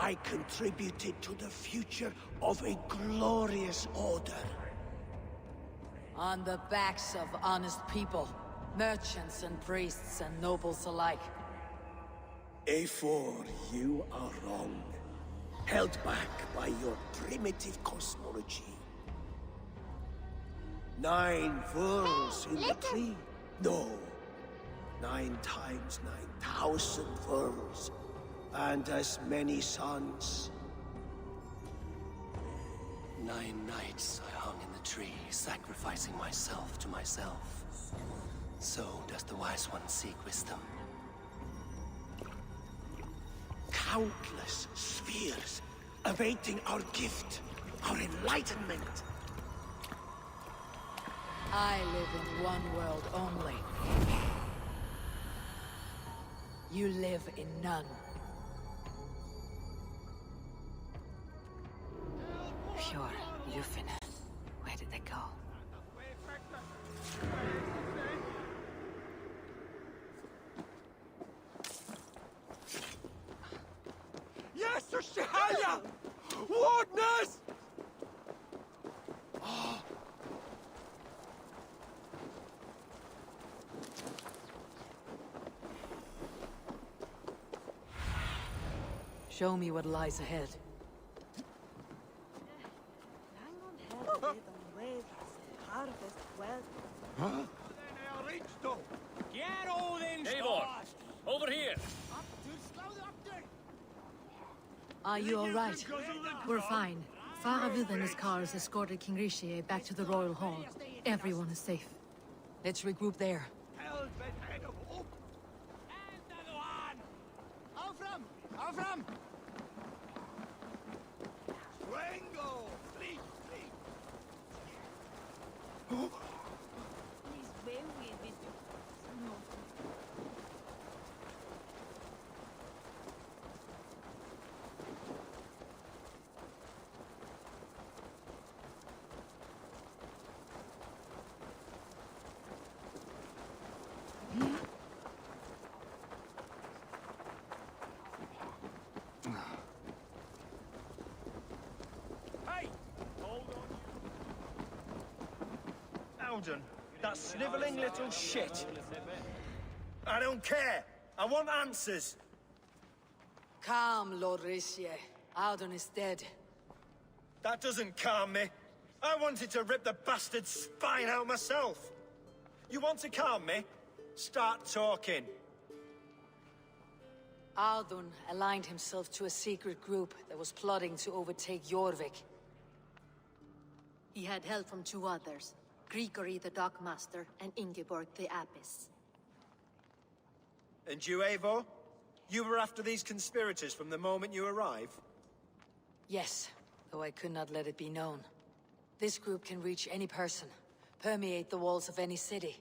I contributed to the future of a glorious order. On the backs of honest people, merchants and priests and nobles alike. Eivor, you are wrong. Held back by your primitive cosmology. 9 worlds in the tree? No. 9 times 9,000 worlds. And as many suns. 9 nights I hung in the tree, sacrificing myself to myself. So does the wise one seek wisdom. Countless spheres awaiting our gift, our enlightenment. I live in one world only. You live in none. Pure, Yufin. Where did they go? Yes, Shahaya! Wardness! Show me what lies ahead. Get all in Eivor, over here. Are you all right? We're fine. Fa'avid and his cars escorted King Rishi back to the Royal Hall. Everyone is safe. Let's regroup there. Avram! Alden, that sniveling little shit. I don't care. I want answers. Calm, Lord Rishi. Audun is dead. That doesn't calm me. I wanted to rip the bastard's spine out myself. You want to calm me? Start talking. Audun aligned himself to a secret group that was plotting to overtake Jorvik. He had help from 2 others, Grigory the Dockmaster and Ingeborg the Abbess. And you, Eivor? You were after these conspirators from the moment you arrived? Yes, though I could not let it be known. This group can reach any person, permeate the walls of any city.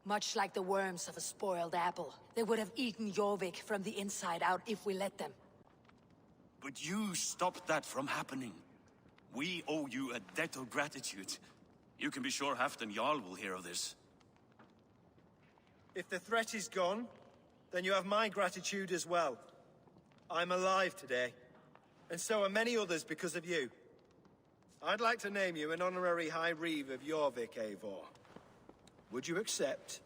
Much like the worms of a spoiled apple, they would have eaten Jorvik from the inside out if we let them. But you stopped that from happening. We owe you a debt of gratitude. You can be sure Halfdan Jarl will hear of this. If the threat is gone, then you have my gratitude as well. I'm alive today, and so are many others because of you. I'd like to name you an honorary High Reeve of Jorvik, Eivor. Would you accept?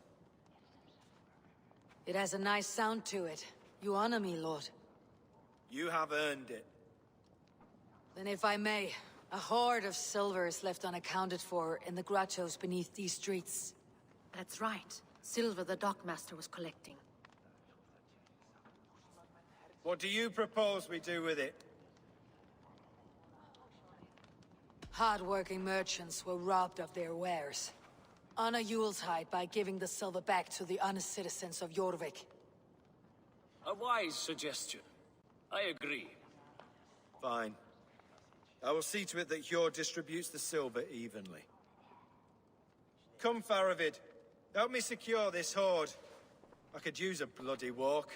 It has a nice sound to it. You honor me, Lord. You have earned it. Then if I may, a hoard of silver is left unaccounted for in the grottos beneath these streets. That's right. Silver the Dockmaster was collecting. What do you propose we do with it? Hard-working merchants were robbed of their wares. Honor Yuletide by giving the silver back to the honest citizens of Jorvik. A wise suggestion. I agree. Fine. I will see to it that Hjor distributes the silver evenly. Come, Faravid. Help me secure this hoard. I could use a bloody walk.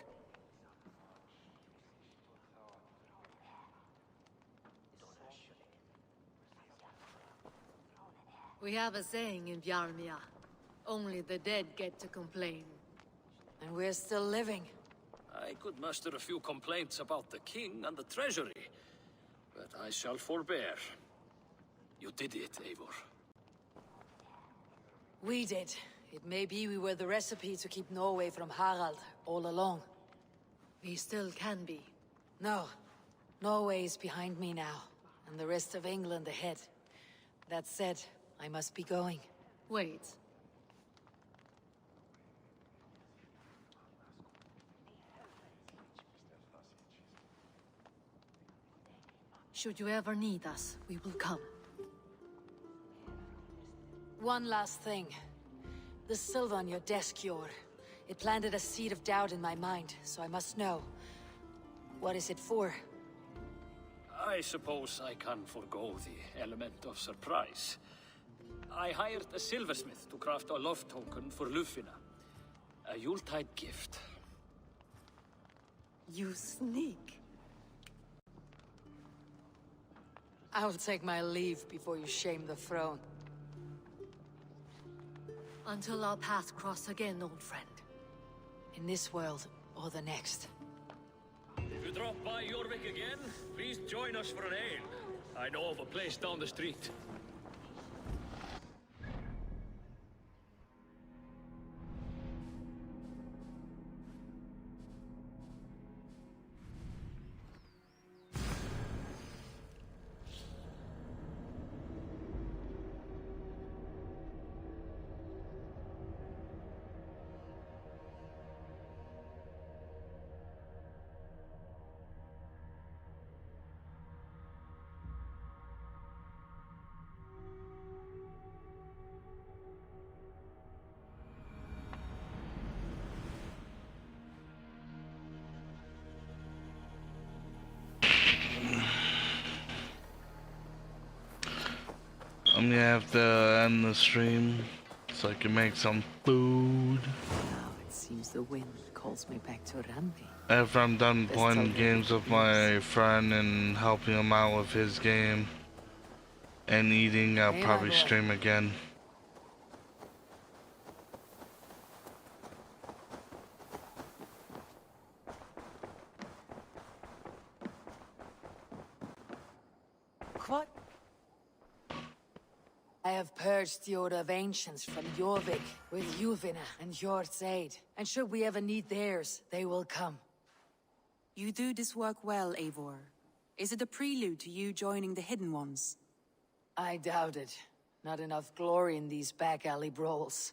We have a saying in Bjarmia. Only the dead get to complain. And we're still living. I could muster a few complaints about the king and the treasury, but I shall forbear. You did it, Eivor. We did. It may be we were the recipe to keep Norway from Harald all along. We still can be. No. Norway is behind me now, and the rest of England ahead. That said, I must be going. Wait. Should you ever need us, we will come. One last thing. The silver on your desk, Hjor. It planted a seed of doubt in my mind, so I must know. What is it for? I suppose I can forego the element of surprise. I hired a silversmith to craft a love token for Lufina. A Yuletide gift. You sneak. I'll take my leave before you shame the throne. Until our paths cross again, old friend. In this world, or the next. If you drop by Jorvik again, please join us for an ale. I know of a place down the street. I'm gonna have to end the stream so I can make some food. Now it seems the wind calls me back to Randi. After I'm done playing games with my friend and helping him out with his game and eating, I'll probably stream again. What? I have purged the Order of Ancients from Jorvik with Yuvina and Hjort's aid. And should we ever need theirs, they will come. You do this work well, Eivor. Is it a prelude to you joining the Hidden Ones? I doubt it. Not enough glory in these back alley brawls.